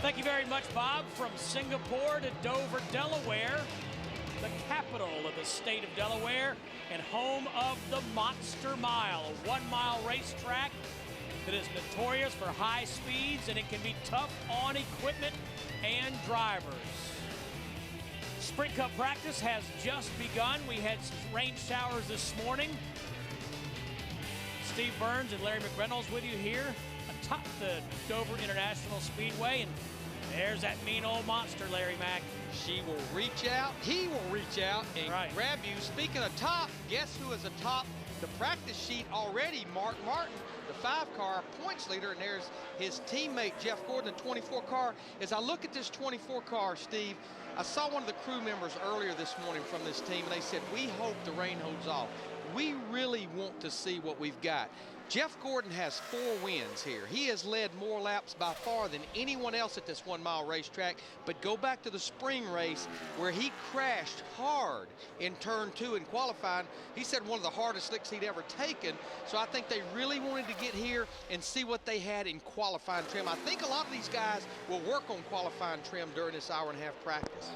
Thank you very much, Bob. From Singapore to Dover, Delaware, the capital of the state of Delaware and home of the Monster Mile, a 1 mile racetrack that is notorious for high speeds, and it can be tough on equipment and drivers. Sprint Cup practice has just begun. We had some rain showers this morning. Steve Burns and Larry McReynolds with you here atop the Dover International Speedway, and there's that mean old monster, Larry Mack. She will reach out, he will reach out and grab you. Speaking of top, guess who is atop the practice sheet already? Mark Martin, the 5-car points leader, and there's his teammate Jeff Gordon, the 24 car. As I look at this 24 car, Steve, I saw one of the crew members earlier this morning from this team, and they said, we hope the rain holds off. We really want to see what we've got. Jeff Gordon has 4 wins here. He has led more laps by far than anyone else at this 1 mile racetrack. But go back to the spring race where he crashed hard in turn 2 in qualifying. He said one of the hardest slicks he'd ever taken. So I think they really wanted to get here and see what they had in qualifying trim. I think a lot of these guys will work on qualifying trim during this hour-and-a-half practice.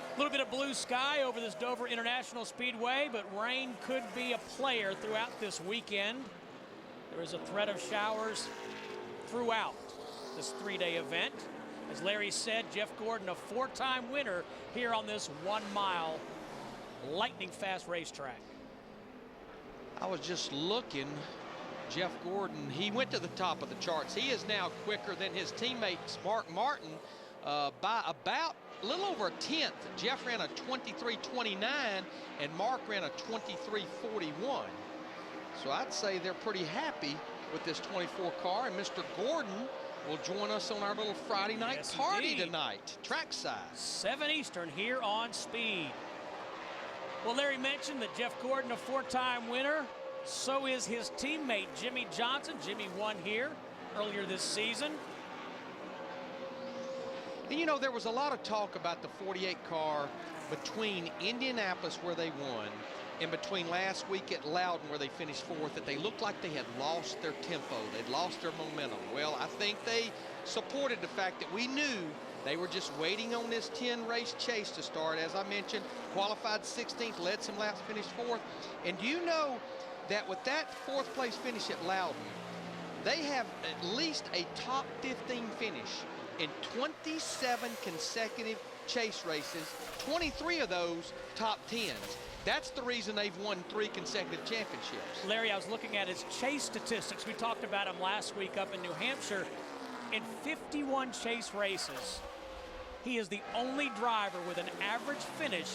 A little bit of blue sky over this Dover International Speedway, but rain could be a player throughout this weekend. There is a threat of showers throughout this 3-day event. As Larry said, Jeff Gordon, a 4-time winner here on this 1 mile lightning-fast racetrack. I was just looking. Jeff Gordon, he went to the top of the charts. He is now quicker than his teammates, Mark Martin, by about a little over a tenth. Jeff ran a 23.29 and Mark ran a 23.41. So I'd say they're pretty happy with this 24 car, and Mr. Gordon will join us on our little Friday night party tonight, trackside. 7 Eastern here on Speed. Well, Larry mentioned that Jeff Gordon, a 4-time winner. So is his teammate, Jimmy Johnson. Jimmy won here earlier this season. And you know, there was a lot of talk about the 48 car between Indianapolis, where they won, and between last week at Loudon, where they finished 4th, that they looked like they had lost their tempo. They'd lost their momentum. Well, I think they supported the fact that we knew they were just waiting on this 10-race chase to start. As I mentioned, qualified 16th, led some laps, finished 4th. And do you know that with that 4th place finish at Loudon, they have at least a top 15 finish in 27 consecutive chase races, 23 of those top 10s. That's the reason they've won 3 consecutive championships. Larry, I was looking at his chase statistics. We talked about him last week up in New Hampshire. In 51 chase races, he is the only driver with an average finish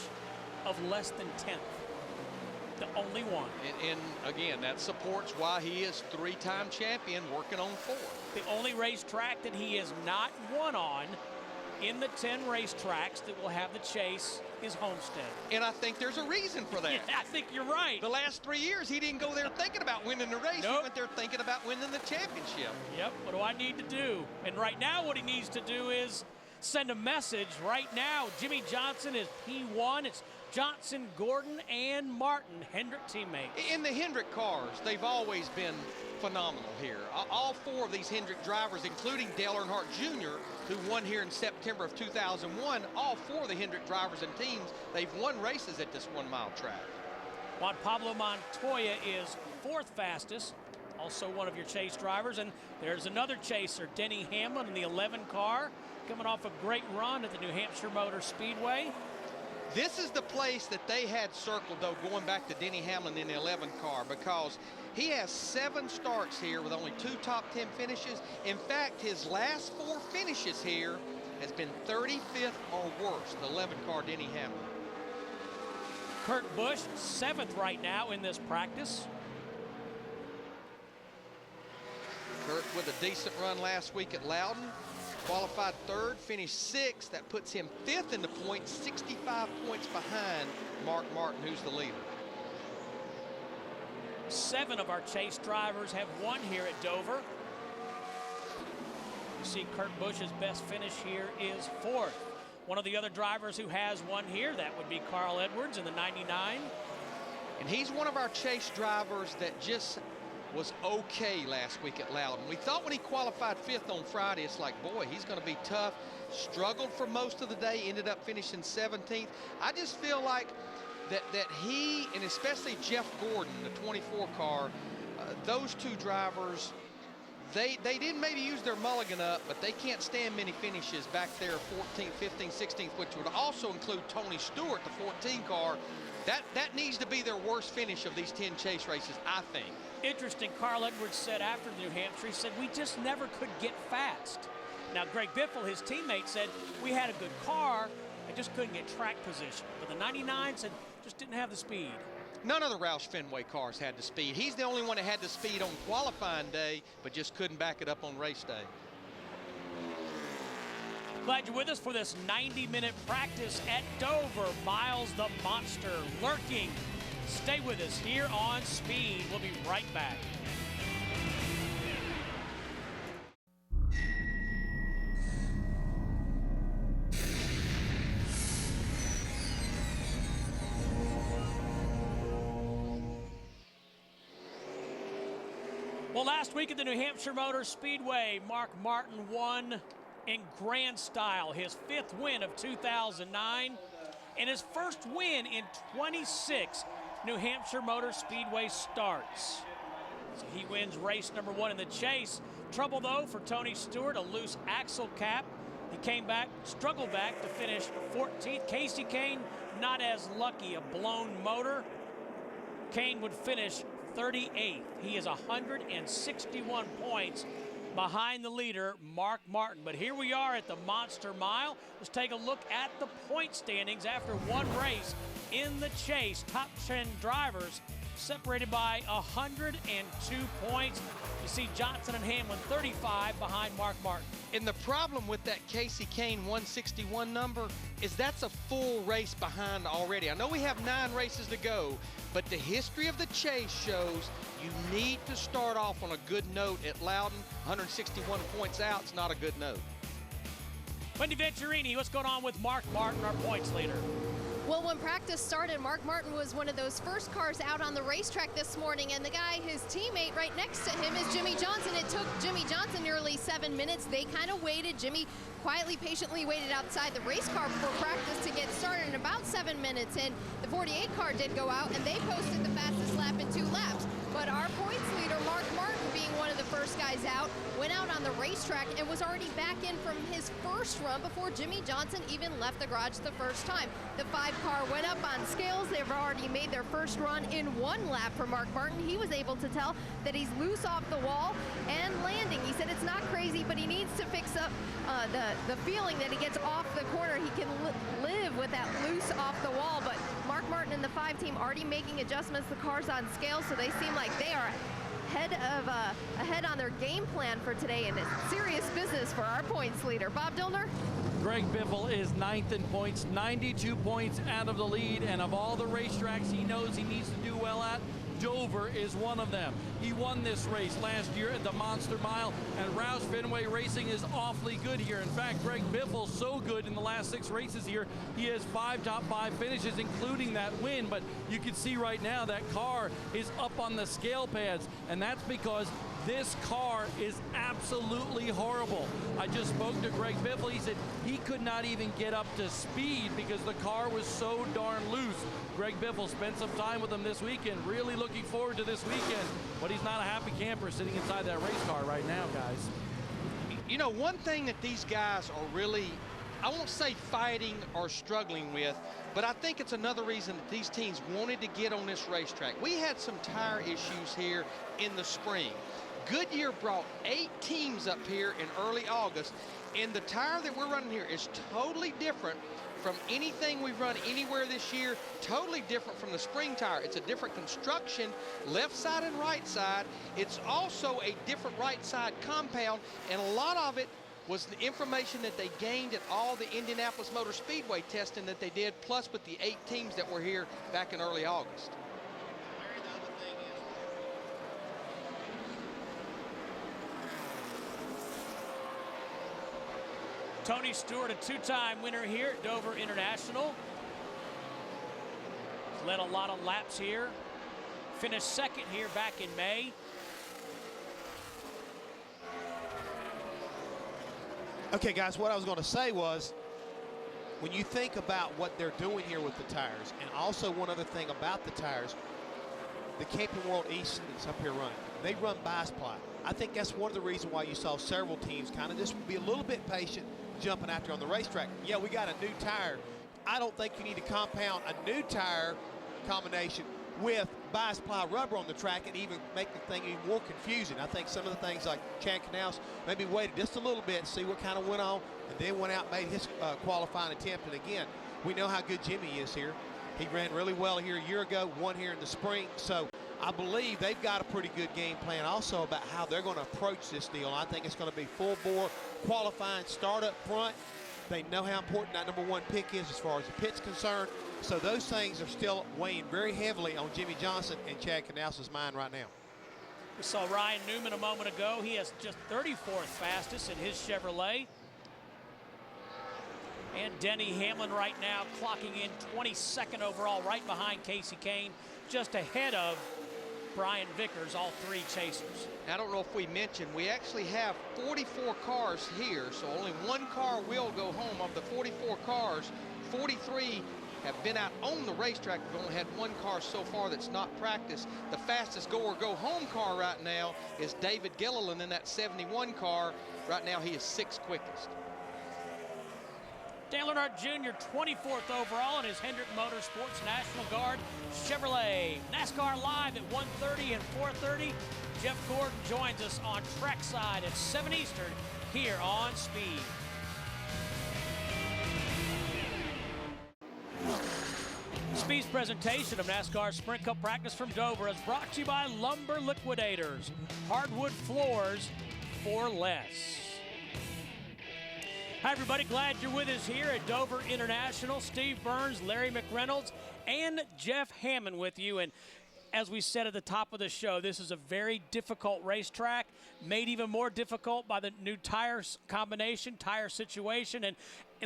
of less than 10th. The only one. And again, that supports why he is 3-time champion working on 4. The only racetrack that he has not won on in the 10 racetracks that will have the chase is Homestead. And I think there's a reason for that. Yeah, I think you're right. The last 3 years, he didn't go there thinking about winning the race. Nope. He went there thinking about winning the championship. Yep, what do I need to do? And right now what he needs to do is send a message right now. Jimmy Johnson is P1. It's Johnson, Gordon, and Martin, Hendrick teammates. In the Hendrick cars, they've always been phenomenal here. All 4 of these Hendrick drivers, including Dale Earnhardt Jr., who won here in September of 2001, all 4 of the Hendrick drivers and teams, they've won races at this 1 mile track. Juan Pablo Montoya is 4th fastest, also one of your chase drivers. And there's another chaser, Denny Hamlin in the 11 car, coming off a great run at the New Hampshire Motor Speedway. This is the place that they had circled, though, going back to Denny Hamlin in the 11 car, because he has 7 starts here with only 2 top 10 finishes. In fact, his last 4 finishes here has been 35th or worse, the 11 car Denny Hamlin. Kurt Busch, 7th right now in this practice. Kurt with a decent run last week at Loudon. Qualified 3rd, finished 6th. That puts him 5th in the points, 65 points behind Mark Martin, who's the leader. 7 of our chase drivers have won here at Dover. You see Kurt Busch's best finish here is 4th. One of the other drivers who has won here, that would be Carl Edwards in the 99. And he's one of our chase drivers that just was okay last week at Loudon. We thought when he qualified 5th on Friday, it's like, boy, he's going to be tough. Struggled for most of the day, ended up finishing 17th. I just feel like that he, and especially Jeff Gordon, the 24 car, those two drivers, they didn't maybe use their mulligan up, but they can't stand many finishes back there, 14th, 15th, 16th, which would also include Tony Stewart, the 14 car. That needs to be their worst finish of these 10 chase races, I think. Interesting, Carl Edwards said after New Hampshire, he said, we just never could get fast. Now, Greg Biffle, his teammate, said, we had a good car, I just couldn't get track position. But the 99 said, just didn't have the speed. None of the Roush Fenway cars had the speed. He's the only one that had the speed on qualifying day, but just couldn't back it up on race day. Glad you're with us for this 90-minute practice at Dover. Miles the Monster lurking. Stay with us here on Speed. We'll be right back. Well, last week at the New Hampshire Motor Speedway, Mark Martin won in grand style, his 5th win of 2009, and his first win in 26 New Hampshire Motor Speedway starts. So he wins race number 1 in the chase. Trouble, though, for Tony Stewart, a loose axle cap. He came back, struggled back to finish 14th. Casey Kane, not as lucky, a blown motor. Kane would finish 38th. He is 161 points behind the leader, Mark Martin. But here we are at the Monster Mile. Let's take a look at the point standings after one race in the chase. Top 10 drivers separated by 102 points. You see Johnson and Hamlin 35 behind Mark Martin. And the problem with that Casey Kane 161 number is that's a full race behind already. I know we have 9 races to go, but the history of the chase shows you need to start off on a good note at Loudon. 161 points out, it's not a good note. Wendy Venturini, what's going on with Mark Martin, our points leader? Well, when practice started, Mark Martin was one of those first cars out on the racetrack this morning, and the guy, his teammate right next to him is Jimmy Johnson. It took Jimmy Johnson nearly 7 minutes. They kind of waited. Jimmy quietly, patiently waited outside the race car before practice to get started in about 7 minutes, and the 48 car did go out, and they posted the fastest lap in 2 laps. But our points leader, Mark Martin, being one of the first guys out, went out on the racetrack and was already back in from his first run before Jimmy Johnson even left the garage the first time. The 5 car went up on scales. They've already made their first run in 1 lap for Mark Martin. He was able to tell that he's loose off the wall and landing. He said it's not crazy, but he needs to fix up the feeling that he gets off the corner. He can live with that loose off the wall, but Mark Martin and the 5 team already making adjustments. The car's on scales, so they seem like they are ahead on their game plan for today, and it's serious business for our points leader. Bob Dillner? Greg Biffle is 9th in points, 92 points out of the lead, and of all the racetracks he knows he needs to do well at, Dover is one of them. He won this race last year at the Monster Mile, and Roush Fenway Racing is awfully good here. In fact, Greg Biffle's so good in the last 6 races here, he has 5 top 5 finishes, including that win. But you can see right now that car is up on the scale pads, and that's because this car is absolutely horrible. I just spoke to Greg Biffle. He said he could not even get up to speed because the car was so darn loose. Greg Biffle spent some time with him this weekend, really looking forward to this weekend, but he's not a happy camper sitting inside that race car right now, guys. You know, one thing that these guys are really, I won't say fighting or struggling with, but I think it's another reason that these teams wanted to get on this racetrack. We had some tire issues here in the spring. Goodyear brought 8 teams up here in early August, and the tire that we're running here is totally different from anything we've run anywhere this year, totally different from the spring tire. It's a different construction, left side and right side. It's also a different right side compound, and a lot of it was the information that they gained at all the Indianapolis Motor Speedway testing that they did, plus with the 8 teams that were here back in early August. Tony Stewart, a 2-time winner here at Dover International. He's led a lot of laps here. Finished 2nd here back in May. Okay, guys, what I was going to say was, when you think about what they're doing here with the tires, and also one other thing about the tires, the Camping World East that's up here running, they run bi-ply. I think that's one of the reasons why you saw several teams kind of just be a little bit patient jumping after on the racetrack. Yeah, we got a new tire. I don't think you need to compound a new tire combination with bi-ply rubber on the track and even make the thing even more confusing. I think some of the things like Chad Canals maybe waited just a little bit, see what kind of went on, and then went out and made his qualifying attempt. And again, we know how good Jimmy is here. He ran really well here a year ago, won here in the spring. So I believe they've got a pretty good game plan also about how they're going to approach this deal. I think it's going to be full bore qualifying, start up front. They know how important that #1 pick is as far as the pit's concerned. So those things are still weighing very heavily on Jimmy Johnson and Chad Canals' mind right now. We saw Ryan Newman a moment ago. He has just 34th fastest in his Chevrolet. And Denny Hamlin right now clocking in 22nd overall, right behind Casey Kane, just ahead of Brian Vickers, all three chasers. I don't know if we mentioned, we actually have 44 cars here, so only one car will go home. Of the 44 cars, 43 have been out on the racetrack. We've only had one car so far that's not practiced. The fastest go-home car right now is David Gilliland in that 71 car. Right now, he is 6th quickest. Dale Earnhardt Jr., 24th overall in his Hendrick Motorsports National Guard Chevrolet. NASCAR live at 1:30 and 4:30. Jeff Gordon joins us on trackside at 7 Eastern here on Speed. Speed's presentation of NASCAR Sprint Cup practice from Dover is brought to you by Lumber Liquidators. Hardwood floors for less. Hi, everybody. Glad you're with us here at Dover International. Steve Burns, Larry McReynolds, and Jeff Hammond with you. And as we said at the top of the show, this is a very difficult racetrack, made even more difficult by the new tire combination, tire situation. And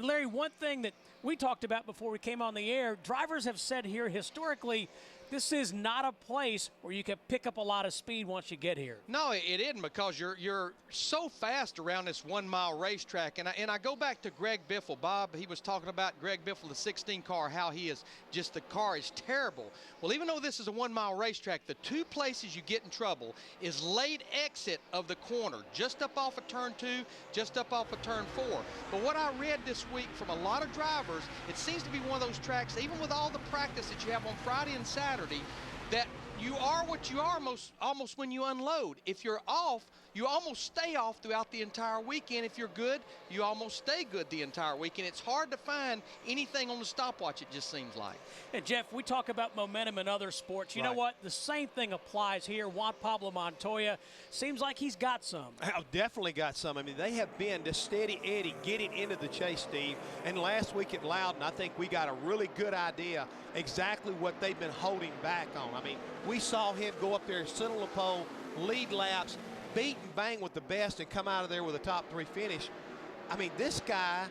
Larry, one thing that we talked about before we came on the air, drivers have said here historically, this is not a place where you can pick up a lot of speed once you get here. No, it isn't, because you're so fast around this 1 mile racetrack. And I go back to Greg Biffle. Bob, he was talking about Greg Biffle, the 16 car, how he is just, the car is terrible. Well, even though this is a 1 mile racetrack, the two places you get in trouble is late exit of the corner, just up off of turn 2, just up off of turn 4. But what I read this week from a lot of drivers, it seems to be one of those tracks, even with all the practice that you have on Friday and Saturday, that you are what you are almost when you unload. If you're off, you almost stay off throughout the entire weekend. If you're good, you almost stay good the entire weekend. It's hard to find anything on the stopwatch, it just seems like. And Jeff, we talk about momentum in other sports. You know what? The same thing applies here. Juan Pablo Montoya seems like he's got some. Definitely got some. I mean, they have been just steady Eddie getting into the chase, Steve. And last week at Loudon, I think we got a really good idea exactly what they've been holding back on. I mean, we saw him go up there, center of the pole, lead laps, beat and bang with the best, and come out of there with a top 3 finish. I mean, this guy,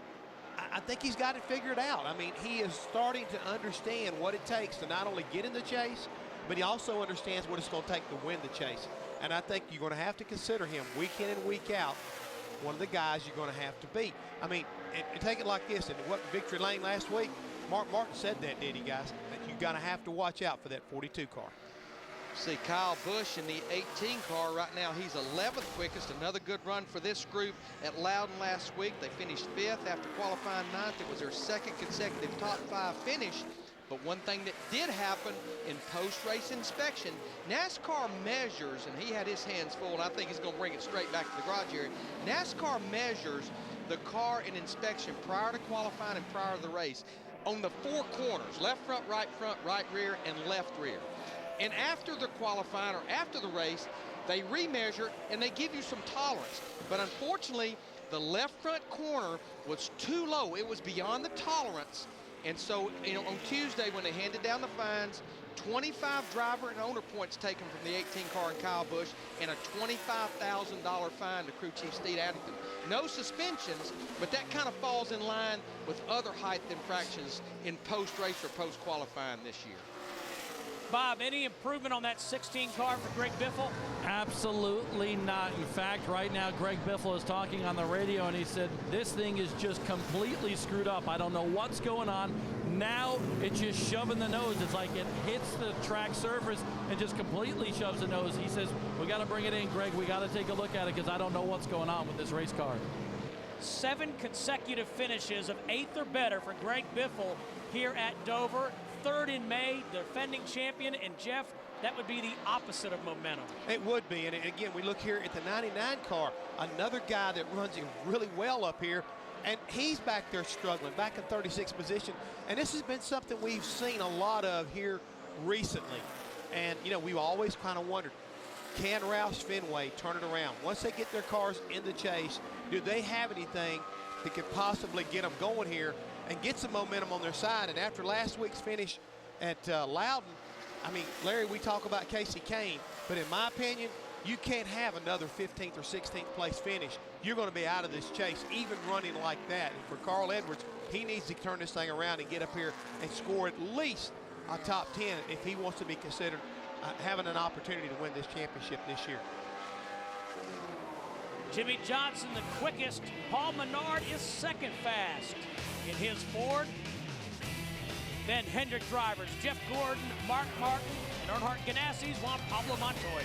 I think he's got it figured out. I mean, he is starting to understand what it takes to not only get in the chase, but he also understands what it's going to take to win the chase. And I think you're going to have to consider him week in and week out one of the guys you're going to have to beat. I mean, and take it like this, and what Victory Lane last week, Mark Martin said that, did he, guys? That you're going to have to watch out for that 42 car. See Kyle Busch in the 18 car right now. He's 11th quickest. Another good run for this group at Loudon last week. They finished 5th after qualifying 9th. It was their 2nd consecutive top 5 finish. But one thing that did happen in post-race inspection, NASCAR measures, and he had his hands full, and I think he's going to bring it straight back to the garage area. NASCAR measures the car in inspection prior to qualifying and prior to the race on the 4 corners, left front, right rear, and left rear. And after the qualifying or after the race, they remeasure and they give you some tolerance. But unfortunately, the left front corner was too low. It was beyond the tolerance. And so, you know, on Tuesday when they handed down the fines, 25 driver and owner points taken from the 18 car and Kyle Busch, and a $25,000 fine to crew chief Steve Addington. No suspensions, but that kind of falls in line with other height infractions in post-race or post-qualifying this year. Bob, any improvement on that 16 car for Greg Biffle? Absolutely not. In fact, right now, Greg Biffle is talking on the radio, and he said, this thing is just completely screwed up. I don't know what's going on. Now it's just shoving the nose. It's like it hits the track surface and just completely shoves the nose. He says, we got to bring it in, Greg. We got to take a look at it because I don't know what's going on with this race car. 7 consecutive finishes of 8th or better for Greg Biffle here at Dover. 3rd in May, defending champion, and Jeff, that would be the opposite of momentum. It would be, and again, we look here at the 99 car, another guy that runs it really well up here, and he's back there struggling, back in 36th position, and this has been something we've seen a lot of here recently. And, you know, we've always kind of wondered, can Roush Fenway turn it around? Once they get their cars in the chase, do they have anything that could possibly get them going here and get some momentum on their side? And after last week's finish at Loudon, I mean, Larry, we talk about Casey Kane, but in my opinion, you can't have another 15th or 16th place finish. You're going to be out of this chase, even running like that. And for Carl Edwards, he needs to turn this thing around and get up here and score at least a top 10 if he wants to be considered having an opportunity to win this championship this year. Jimmy Johnson, the quickest. Paul Menard is second fast in his Ford. Then Hendrick drivers, Jeff Gordon, Mark Martin, and Earnhardt Ganassis, Juan Pablo Montoya.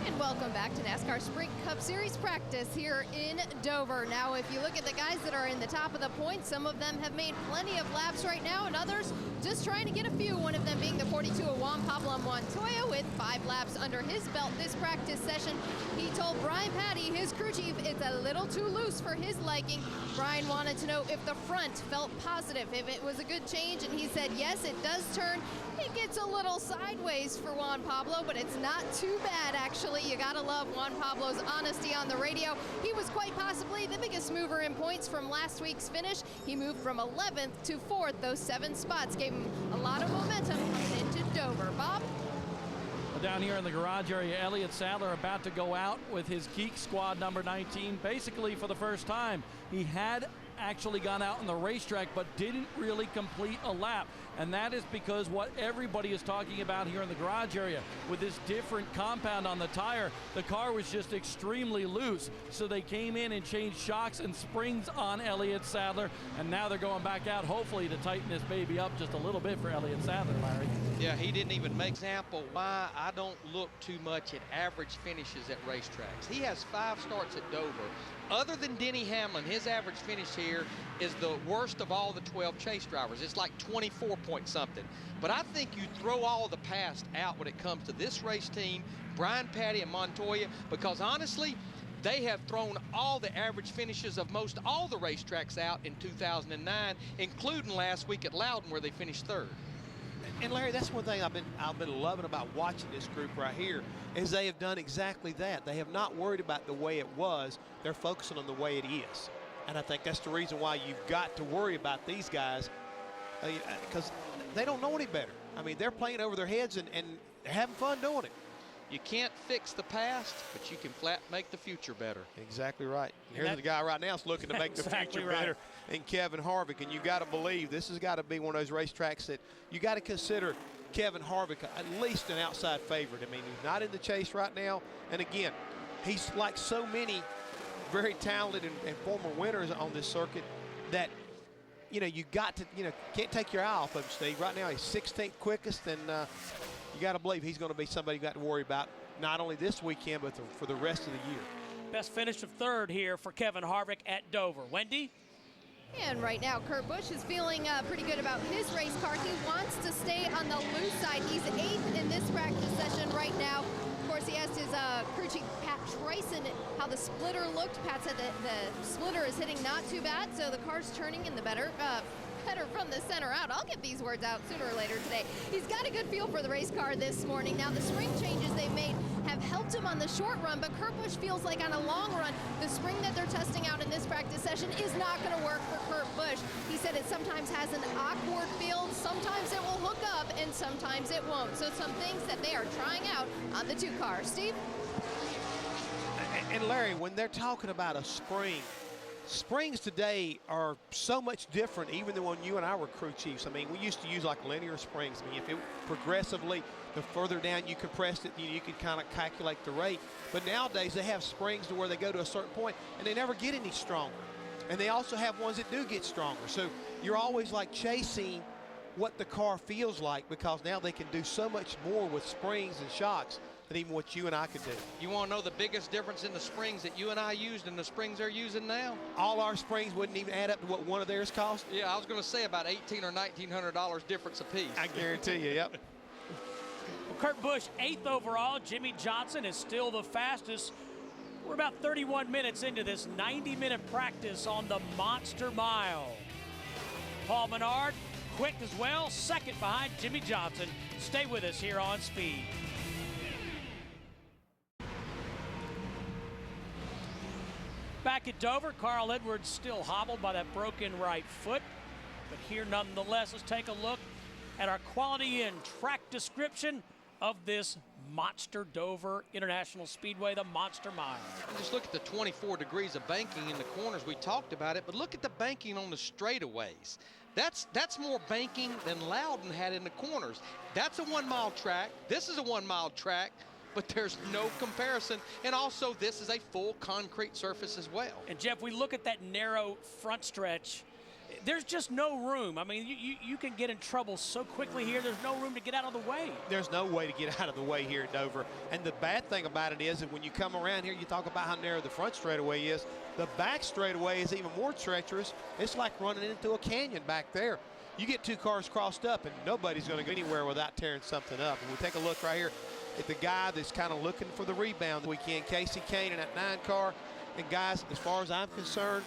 And welcome back to NASCAR Sprint Cup Series practice here in Dover. Now, if you look at the guys that are in the top of the points, some of them have made plenty of laps right now, and others just trying to get a few, one of them being the 42 of Juan Pablo Montoya with 5 laps under his belt this practice session. He told Brian Patty, his crew chief, it's a little too loose for his liking. Brian wanted to know if the front felt positive, if it was a good change, and he said, yes, it does turn. It gets a little sideways for Juan Pablo, but it's not too bad, actually. You gotta love Juan Pablo's honesty on the radio. He was quite possibly the biggest mover in points from last week's finish. He moved from 11th to 4th. Those 7 spots gave him a lot of momentum coming into Dover. Bob? Down here in the garage area, Elliott Sadler about to go out with his Geek Squad number 19, basically for the first time. He had actually gone out on the racetrack but didn't really complete a lap, and that is because what everybody is talking about here in the garage area with this different compound on the tire, the car was just extremely loose, so they came in and changed shocks and springs on Elliott Sadler, and now they're going back out hopefully to tighten this baby up just a little bit for Elliott Sadler, Larry. Yeah, he didn't even make example why I don't look too much at average finishes at racetracks. He has 5 starts at Dover. Other than Denny Hamlin, his average finish here is the worst of all the 12 chase drivers. It's like 24 point something. But I think you throw all the past out when it comes to this race team, Brian Patty and Montoya, because honestly, they have thrown all the average finishes of most all the racetracks out in 2009, including last week at Loudon where they finished 3rd. And Larry, that's one thing I've been loving about watching this group right here is they have done exactly that. They have not worried about the way it was. They're focusing on the way it is. And I think that's the reason why you've got to worry about these guys because they don't know any better. I mean, they're playing over their heads and they're having fun doing it. You can't fix the past, but you can flat make the future better. Exactly right. Here's the guy right now that's looking to make the future better, and Kevin Harvick. And you got to believe this has got to be one of those racetracks that you got to consider Kevin Harvick at least an outside favorite. I mean, he's not in the chase right now. And again, he's like so many very talented and former winners on this circuit that, you know, you got to, you know, can't take your eye off of him, Steve. Right now, he's 16th quickest, and you got to believe he's going to be somebody you got to worry about not only this weekend, but for the rest of the year. Best finish of 3rd here for Kevin Harvick at Dover. Wendy? And right now, Kurt Busch is feeling pretty good about his race car. He wants to stay on the loose side. He's 8th in this practice session right now. Of course, he asked his crew chief, Pat Trison, how the splitter looked. Pat said that the splitter is hitting not too bad, so the car's turning in the better from the center out. I'll get these words out sooner or later today. He's got a good feel for the race car this morning. Now, the spring changes they've made have helped him on the short run, but Kurt Busch feels like on a long run, the spring that they're testing out in this practice session is not going to work for Kurt Busch. He said it sometimes has an awkward feel, sometimes it will hook up, and sometimes it won't. So some things that they are trying out on the 2 cars. Steve? And Larry, when they're talking about a spring, Springs today are so much different even than when you and I were crew chiefs. I mean, we used to use like linear springs. I mean, if it progressively, the further down you compressed it, you could kind of calculate the rate. But nowadays they have springs to where they go to a certain point and they never get any stronger. And they also have ones that do get stronger. So you're always like chasing what the car feels like, because now they can do so much more with springs and shocks than even what you and I could do. You want to know the biggest difference in the springs that you and I used and the springs they're using now? All our springs wouldn't even add up to what one of theirs cost. Yeah, I was going to say about $1,800 or $1,900 difference a piece. I guarantee you, yep. Well, Kurt Busch, 8th overall. Jimmy Johnson is still the fastest. We're about 31 minutes into this 90-minute practice on the Monster Mile. Paul Menard, quick as well, second behind Jimmy Johnson. Stay with us here on Speed. Back at Dover, Carl Edwards still hobbled by that broken right foot. But here nonetheless, let's take a look at our quality and track description of this monster Dover International Speedway, the Monster Mile. Just look at the 24 degrees of banking in the corners. We talked about it, but look at the banking on the straightaways. That's more banking than Loudon had in the corners. That's a 1 mile track. This is a 1 mile track, but there's no comparison. And also, this is a full concrete surface as well. And Jeff, we look at that narrow front stretch. There's just no room. I mean, you can get in trouble so quickly here. There's no room to get out of the way. There's no way to get out of the way here at Dover. And the bad thing about it is that when you come around here, you talk about how narrow the front straightaway is. The back straightaway is even more treacherous. It's like running into a canyon back there. You get two cars crossed up, and nobody's going to go anywhere without tearing something up. And we take a look right here at the guy that's kind of looking for the rebound the weekend, Casey Kane in that 9 car. And guys, as far as I'm concerned,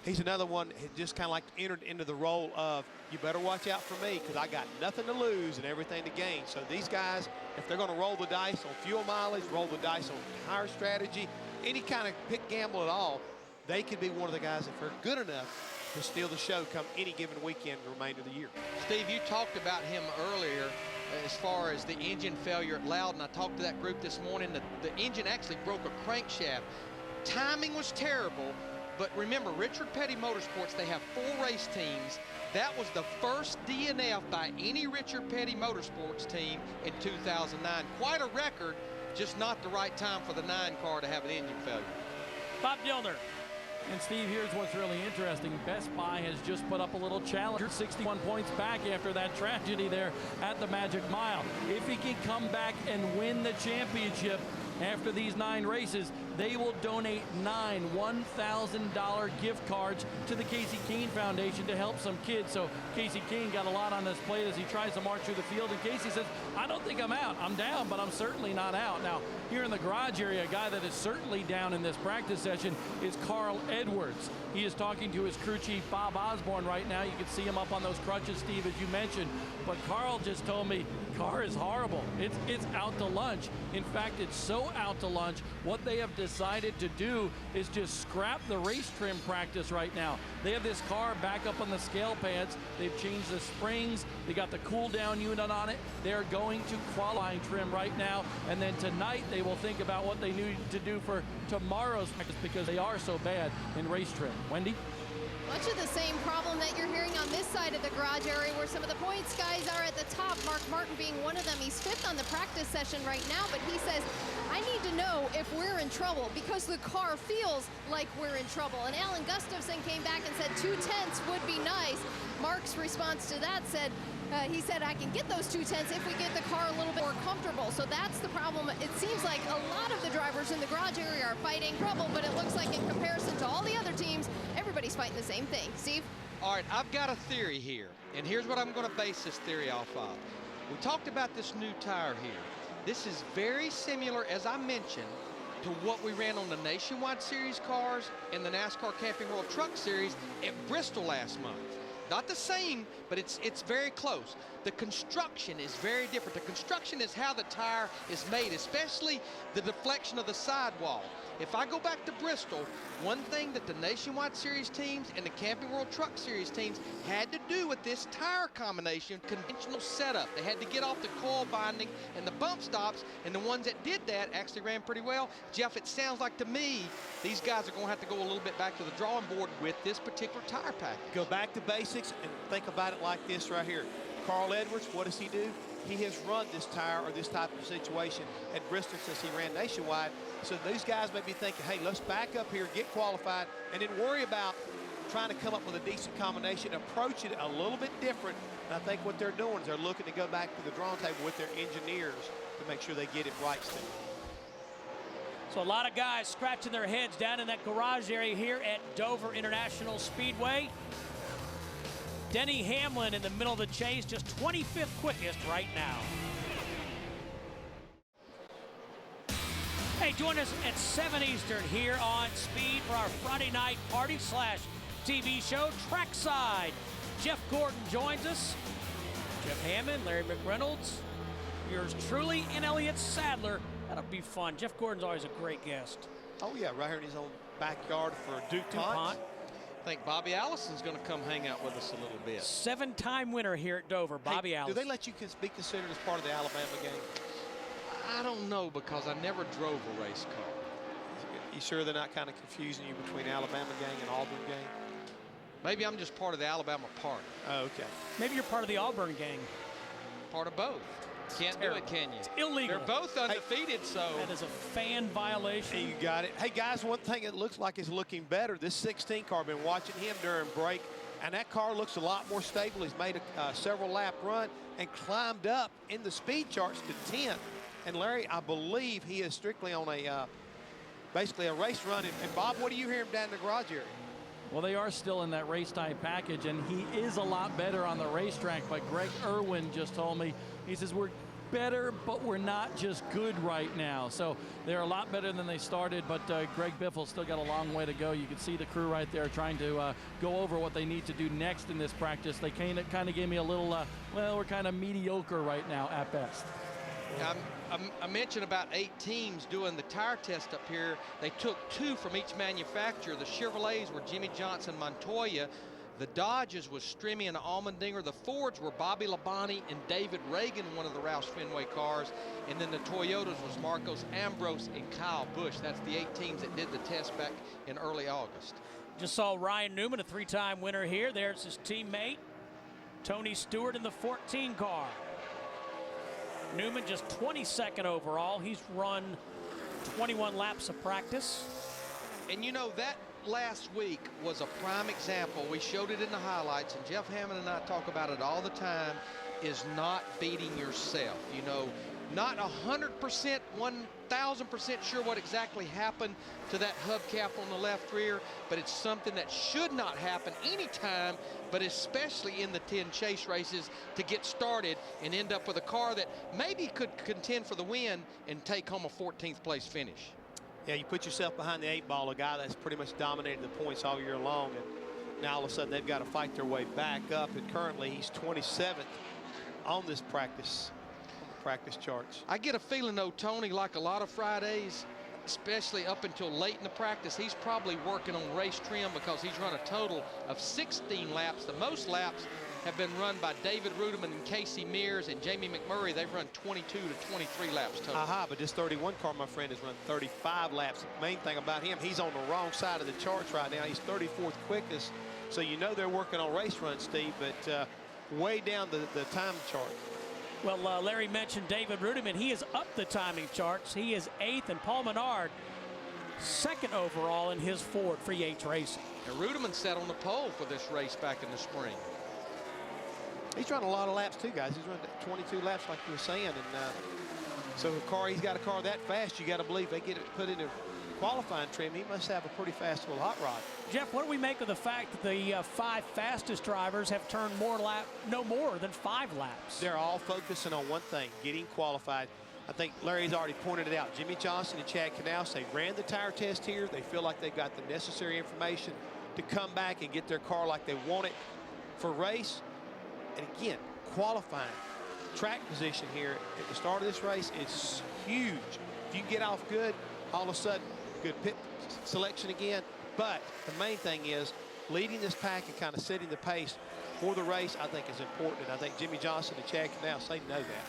he's another one that just kind of like entered into the role of, you better watch out for me because I got nothing to lose and everything to gain. So these guys, if they're going to roll the dice on fuel mileage, roll the dice on tire strategy, any kind of pick gamble at all, they could be one of the guys, if they're good enough, to steal the show come any given weekend the remainder of the year. Steve, you talked about him earlier as far as the engine failure at Loudon. I talked to that group this morning. The engine actually broke a crankshaft. Timing was terrible. But remember, Richard Petty Motorsports, they have 4 race teams. That was the first DNF by any Richard Petty Motorsports team in 2009. Quite a record, just not the right time for the 9 car to have an engine failure. Bob Dillner. And Steve, here's what's really interesting. Best Buy has just put up a little challenge. 61 points back after that tragedy there at the Magic Mile. If he can come back and win the championship after these 9 races, they will donate 9 $1,000 gift cards to the Casey Kane Foundation to help some kids. So Casey Kane got a lot on his plate as he tries to march through the field. And Casey says, I don't think I'm out. I'm down, but I'm certainly not out. Now, here in the garage area, a guy that is certainly down in this practice session is Carl Edwards. He is talking to his crew chief, Bob Osborne, right now. You can see him up on those crutches, Steve, as you mentioned. But Carl just told me, car is horrible. It's out to lunch. In fact, it's so out to lunch, what they have decided to do is just scrap the race trim practice right now. They have this car back up on the scale pads. They've changed the springs. They got the cool down unit on it. They're going to qualifying trim right now. And then tonight they will think about what they need to do for tomorrow's practice because they are so bad in race trim. Wendy? Much of the same problem that you're hearing on this side of the garage area where some of the points guys are at the top, Mark Martin being one of them. He's 5th on the practice session right now, but he says, I need to know if we're in trouble because the car feels like we're in trouble. And Alan Gustafson came back and said 2/10 would be nice. Mark's response to that said, he said, I can get those 2/10 if we get the car a little bit more comfortable. So that's the problem. It seems like a lot of the drivers in the garage area are fighting trouble, but it looks like in comparison to all the other teams, everybody's fighting the same thing. Steve? All right, I've got a theory here, and here's what I'm going to base this theory off of. We talked about this new tire here. This is very similar, as I mentioned, to what we ran on the Nationwide Series cars and the NASCAR Camping World Truck Series at Bristol last month. Not the same, but it's very close. The construction is very different. The construction is how the tire is made, especially the deflection of the sidewall. If I go back to Bristol, one thing that the Nationwide Series teams and the Camping World Truck Series teams had to do with this tire combination, conventional setup. They had to get off the coil binding and the bump stops, and the ones that did that actually ran pretty well. Jeff, it sounds like to me these guys are going to have to go a little bit back to the drawing board with this particular tire package. Go back to basics and think about it like this right here. Carl Edwards, what does he do? He has run this tire or this type of situation at Bristol since he ran Nationwide. So these guys may be thinking, hey, let's back up here, get qualified, and then worry about trying to come up with a decent combination, approach it a little bit different. And I think what they're doing is they're looking to go back to the drawing table with their engineers to make sure they get it right still. So a lot of guys scratching their heads down in that garage area here at Dover International Speedway. Denny Hamlin in the middle of the chase, just 25th quickest right now. Hey, join us at 7 Eastern here on Speed for our Friday night party/TV show, Trackside. Jeff Gordon joins us. Jeff Hammond, Larry McReynolds, yours truly, and Elliott Sadler. That'll be fun. Jeff Gordon's always a great guest. Oh, yeah, right here in his own backyard for DuPont. I think Bobby Allison's going to come hang out with us a little bit. 7-time winner here at Dover, Bobby Allison. Do they let you be considered as part of the Alabama game? I don't know, because I never drove a race car. You sure they're not kind of confusing you between Alabama gang and Auburn gang? Maybe I'm just part of the Alabama party. Oh, okay. Maybe you're part of the Auburn gang. Part of both. Can't do it, can you? It's illegal. They're both undefeated, so. That is a fan violation. You got it. Hey, guys, one thing it looks like is looking better. This 16 car, been watching him during break, and that car looks a lot more stable. He's made a several lap run and climbed up in the speed charts to 10th. And Larry, I believe he is strictly on a basically a race run. And Bob, what do you hear him down in the garage area? Well, they are still in that race type package, and he is a lot better on the racetrack. But Greg Irwin just told me, he says, we're better, but we're not just good right now. So they're a lot better than they started, but Greg Biffle's still got a long way to go. You can see the crew right there trying to go over what they need to do next in this practice. They kind of gave me a little, well, we're kind of mediocre right now at best. I mentioned about 8 teams doing the tire test up here. They took 2 from each manufacturer. The Chevrolets were Jimmy Johnson, Montoya. The Dodges was Strimmy and Allmendinger. The Fords were Bobby Labonte and David Reagan, one of the Roush Fenway cars. And then the Toyotas was Marcos Ambrose and Kyle Busch. That's the 8 teams that did the test back in early August. Just saw Ryan Newman, a 3-time winner here. There's his teammate, Tony Stewart, in the 14 car. Newman just 22nd overall. He's run 21 laps of practice. And you know, that last week was a prime example. We showed it in the highlights, and Jeff Hammond and I talk about it all the time, is not beating yourself. You know, not 100%, 1,000% sure what exactly happened to that hubcap on the left rear, but it's something that should not happen anytime, but especially in the 10 chase races, to get started and end up with a car that maybe could contend for the win and take home a 14th place finish. Yeah, you put yourself behind the 8 ball, a guy that's pretty much dominated the points all year long, and now all of a sudden they've got to fight their way back up, and currently he's 27th on this practice charts. I get a feeling, though, Tony, like a lot of Fridays, especially up until late in the practice, he's probably working on race trim, because he's run a total of 16 laps. The most laps have been run by David Ruderman and Casey Mears and Jamie McMurray. They've run 22 to 23 laps total. But this 31 car, my friend, has run 35 laps. The main thing about him, he's on the wrong side of the charts right now. He's 34th quickest. So you know they're working on race runs, Steve, but way down the time chart. Well, Larry mentioned David Ruderman. He is up the timing charts. He is 8th, and Paul Menard 2nd overall in his Ford for Yates Racing. And Ruderman sat on the pole for this race back in the spring. He's run a lot of laps too, guys. He's run 22 laps, like you were saying, and so he's got a car that fast. You got to believe they get it put into qualifying trim. He must have a pretty fast little hot rod. Jeff, what do we make of the fact that the 5 fastest drivers have turned no more than 5 laps? They're all focusing on one thing: getting qualified. I think Larry's already pointed it out. Jimmy Johnson and Chad Knaus, they ran the tire test here. They feel like they've got the necessary information to come back and get their car like they want it. for race. And again, qualifying. Track position here at the start of this race is huge. If you get off good, all of a sudden, good pit selection again. But the main thing is leading this pack and kind of setting the pace for the race, I think, is important. And I think Jimmy Johnson and Chad Canals, they know that.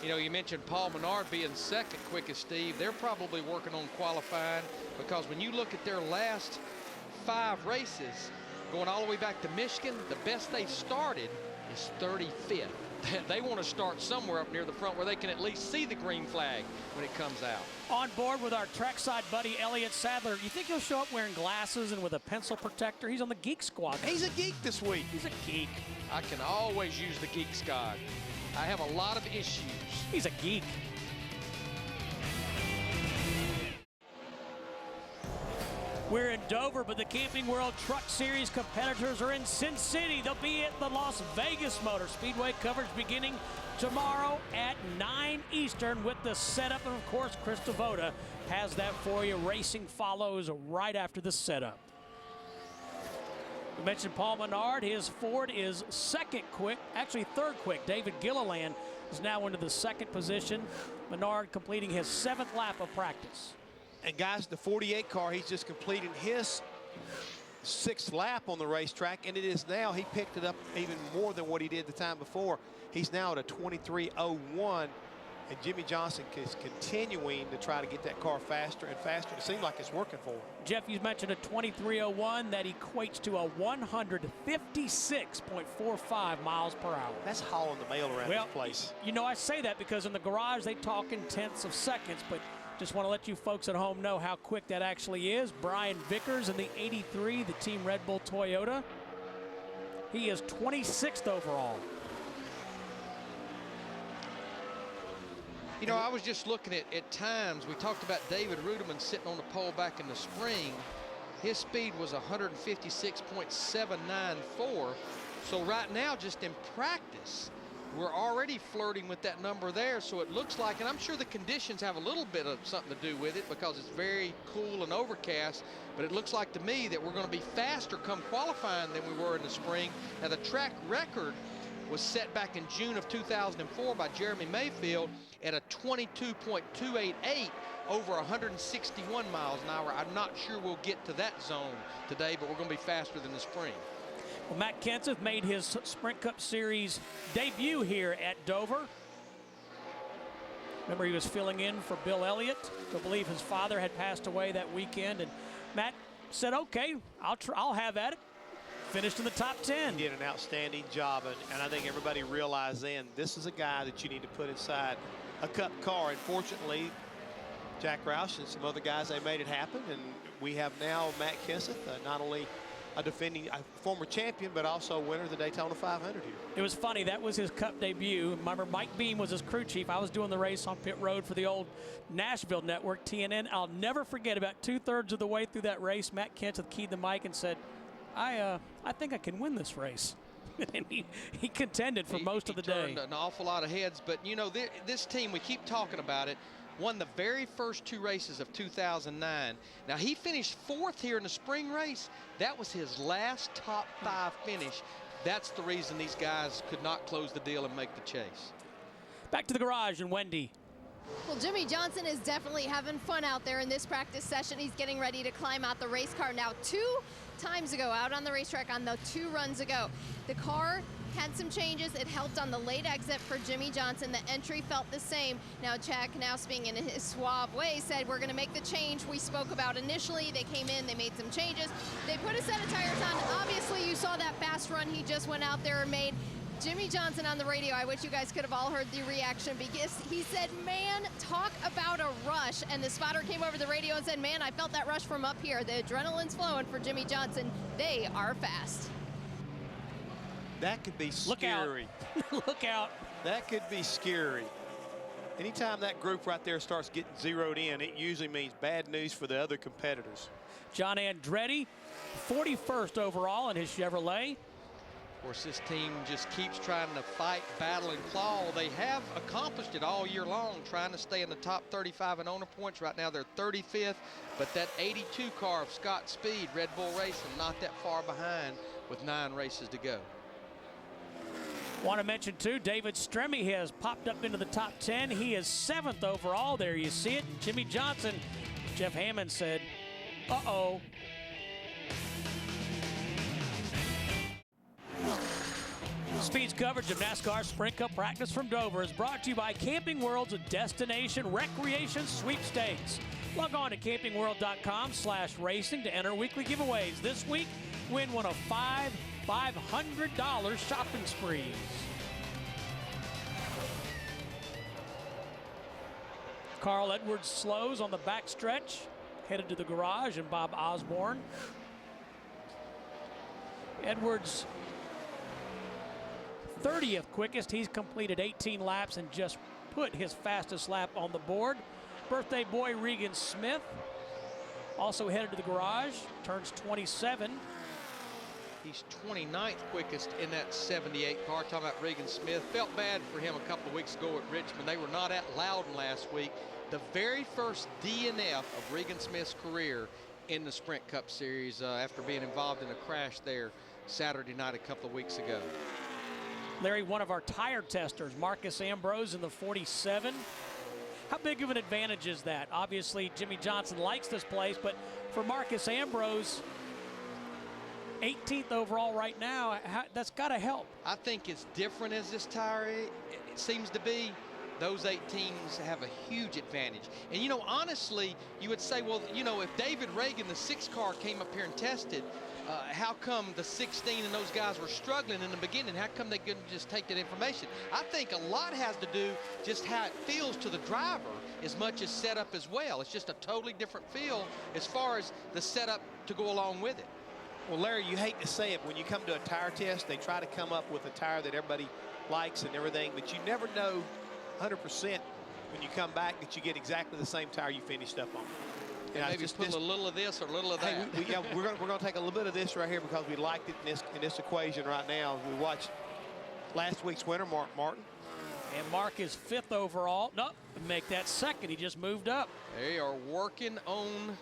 You know, you mentioned Paul Menard being second quickest, Steve. They're probably working on qualifying, because when you look at their last 5 races, going all the way back to Michigan, the best they started is 35th. They want to start somewhere up near the front where they can at least see the green flag when it comes out. On board with our trackside buddy, Elliott Sadler. You think he'll show up wearing glasses and with a pencil protector? He's on the Geek Squad. He's a geek this week. He's a geek. I can always use the Geek Squad. I have a lot of issues. He's a geek. We're in Dover, but the Camping World Truck Series competitors are in Sin City. They'll be at the Las Vegas Motor Speedway. Coverage beginning tomorrow at 9 Eastern with the setup. And, of course, Chris Devoda has that for you. Racing follows right after the setup. We mentioned Paul Menard. His Ford is second quick, actually third quick. David Gilliland is now into the second position. Menard completing his 7th lap of practice. And guys, the 48 car, he's just completing his 6th lap on the racetrack, and it is now, he picked it up even more than what he did the time before. He's now at a 23:01, and Jimmy Johnson is continuing to try to get that car faster and faster. It seems like it's working for him. Jeff, you mentioned a 23:01. That equates to a 156.45 miles per hour. That's hauling the mail around this place. You know, I say that because in the garage they talk in tenths of seconds, but just want to let you folks at home know how quick that actually is. Brian Vickers in the 83, the Team Red Bull Toyota. He is 26th overall. You know, I was just looking at times. We talked about David Ruderman sitting on the pole back in the spring. His speed was 156.794. So right now, just in practice, we're already flirting with that number there. So it looks like, and I'm sure the conditions have a little bit of something to do with it because it's very cool and overcast, but it looks like to me that we're going to be faster come qualifying than we were in the spring. Now, the track record was set back in June of 2004 by Jeremy Mayfield at a 22.288 over 161 miles an hour. I'm not sure we'll get to that zone today, but we're going to be faster than the spring. Well, Matt Kenseth made his Sprint Cup Series debut here at Dover. Remember, he was filling in for Bill Elliott. I believe his father had passed away that weekend, and Matt said, okay, I'll have at it. Finished in the top 10. He did an outstanding job, and I think everybody realized then this is a guy that you need to put inside a Cup car. And fortunately, Jack Roush and some other guys, they made it happen, and we have now Matt Kenseth, not only a former champion, but also winner of the Daytona 500 here. It was funny, that was his Cup debut. Remember, Mike Beam was his crew chief. I was doing the race on pit road for the old Nashville network, TNN. I'll never forget, about 2/3 of the way through that race, Matt Kenseth keyed the mic and said, I think I can win this race. And he contended for most of the day. He turned an awful lot of heads, but you know, this team, we keep talking about it, won the very first 2 races of 2009. Now, he finished 4th here in the spring race. That was his last top 5 finish. That's the reason these guys could not close the deal and make the chase. Back to the garage and Wendy. Well, Jimmy Johnson is definitely having fun out there in this practice session. He's getting ready to climb out the race car now. 2 times ago, out on the racetrack on the 2 runs ago, the car had some changes. It helped on the late exit for Jimmy Johnson. The entry felt the same. Now, Chad Canals, being in his suave way, said, we're going to make the change we spoke about initially. They came in, they made some changes. They put a set of tires on. Obviously, you saw that fast run he just went out there and made. Jimmy Johnson on the radio, I wish you guys could have all heard the reaction, because he said, man, talk about a rush. And the spotter came over the radio and said, man, I felt that rush from up here. The adrenaline's flowing for Jimmy Johnson. They are fast. That could be scary. Look out. Look out. That could be scary. Anytime that group right there starts getting zeroed in, it usually means bad news for the other competitors. John Andretti, 41st overall in his Chevrolet. Of course, this team just keeps trying to fight, battle, and claw. They have accomplished it all year long, trying to stay in the top 35 in owner points. Right now, they're 35th, but that 82 car of Scott Speed, Red Bull Racing, not that far behind with 9 races to go. Want to mention, too, David Stremme has popped up into the top 10. He is 7th overall. There you see it. Jimmy Johnson, Jeff Hammond said, uh-oh. Speed's coverage of NASCAR Sprint Cup practice from Dover is brought to you by Camping World's Destination Recreation Sweepstakes. Log on to campingworld.com/racing to enter weekly giveaways. This week, win one of $500 shopping sprees. Carl Edwards slows on the backstretch, headed to the garage, and Bob Osborne. Edwards 30th quickest. He's completed 18 laps and just put his fastest lap on the board. Birthday boy Regan Smith also headed to the garage, turns 27. He's 29th quickest in that 78 car. Talking about Regan Smith. Felt bad for him a couple of weeks ago at Richmond. They were not at Loudon last week. The very first DNF of Regan Smith's career in the Sprint Cup Series after being involved in a crash there Saturday night a couple of weeks ago. Larry, one of our tire testers, Marcus Ambrose in the 47. How big of an advantage is that? Obviously, Jimmy Johnson likes this place, but for Marcus Ambrose, 18th overall right now, that's got to help. I think it's different as this tire, it seems to be. Those 8 teams have a huge advantage. And, you know, honestly, you would say, well, you know, if David Reagan, the 6 car, came up here and tested, how come the 16 and those guys were struggling in the beginning? How come they couldn't just take that information? I think a lot has to do just how it feels to the driver as much as setup as well. It's just a totally different feel as far as the setup to go along with it. Well, Larry, you hate to say it, when you come to a tire test, they try to come up with a tire that everybody likes and everything, but you never know 100% when you come back that you get exactly the same tire you finished up on. And maybe just put a little of this or a little of that. Hey, we're going to take a little bit of this right here because we liked it in this equation right now. We watched last week's winner, Mark Martin. And Mark is 5th overall. Nope, make that 2nd. He just moved up. They are working on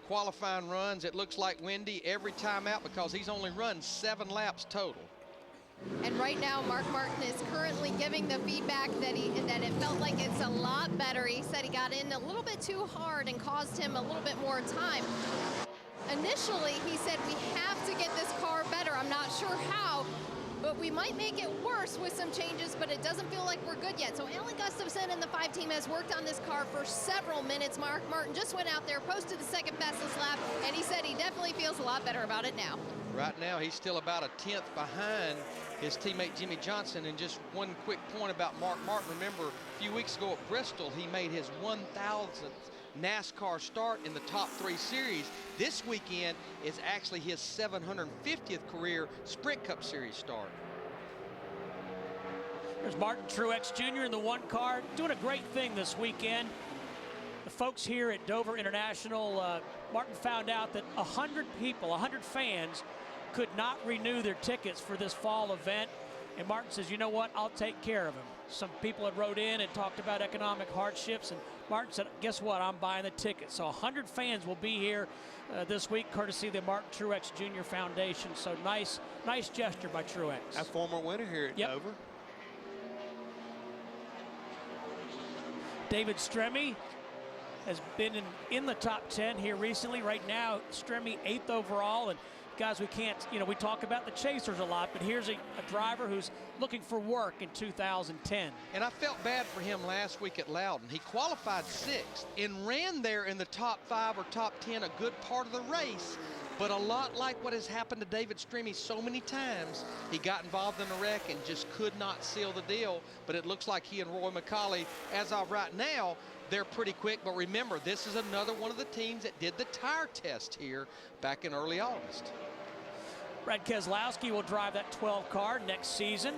qualifying runs. It looks like Wendy every time out because he's only run 7 laps total. And right now, Mark Martin is currently giving the feedback that it felt like it's a lot better. He said he got in a little bit too hard and caused him a little bit more time. Initially, he said, we have to get this car better. I'm not sure how, but we might make it worse with some changes, but it doesn't feel like we're good yet. So Alan Gustafson and the 5 team has worked on this car for several minutes. Mark Martin just went out there, posted the 2nd fastest lap, and he said he definitely feels a lot better about it now. Right now, he's still about a 10th behind his teammate Jimmy Johnson. And just one quick point about Mark Martin. Remember, a few weeks ago at Bristol, he made his 1,000th NASCAR start in the top 3 series. This weekend is actually his 750th career Sprint Cup Series start. There's Martin Truex Jr. in the 1 car, doing a great thing this weekend. The folks here at Dover International, Martin found out that 100 people, 100 fans, could not renew their tickets for this fall event. And Martin says, you know what, I'll take care of them. Some people had wrote in and talked about economic hardships, and Martin said, guess what, I'm buying the tickets. So 100 fans will be here this week, courtesy of the Martin Truex Jr. Foundation. So nice gesture by Truex. A former winner here at Dover. David Stremme has been in the top 10 here recently. Right now, Stremme 8th overall. And guys, we can't, we talk about the chasers a lot, but here's a driver who's looking for work in 2010. And I felt bad for him last week at Loudon. He qualified 6th and ran there in the top 5 or top 10 a good part of the race. But a lot like what has happened to David Stremme so many times, he got involved in a wreck and just could not seal the deal. But it looks like he and Roy McCauley, as of right now, they're pretty quick. But remember, this is another one of the teams that did the tire test here back in early August. Brad Keselowski will drive that 12 car next season.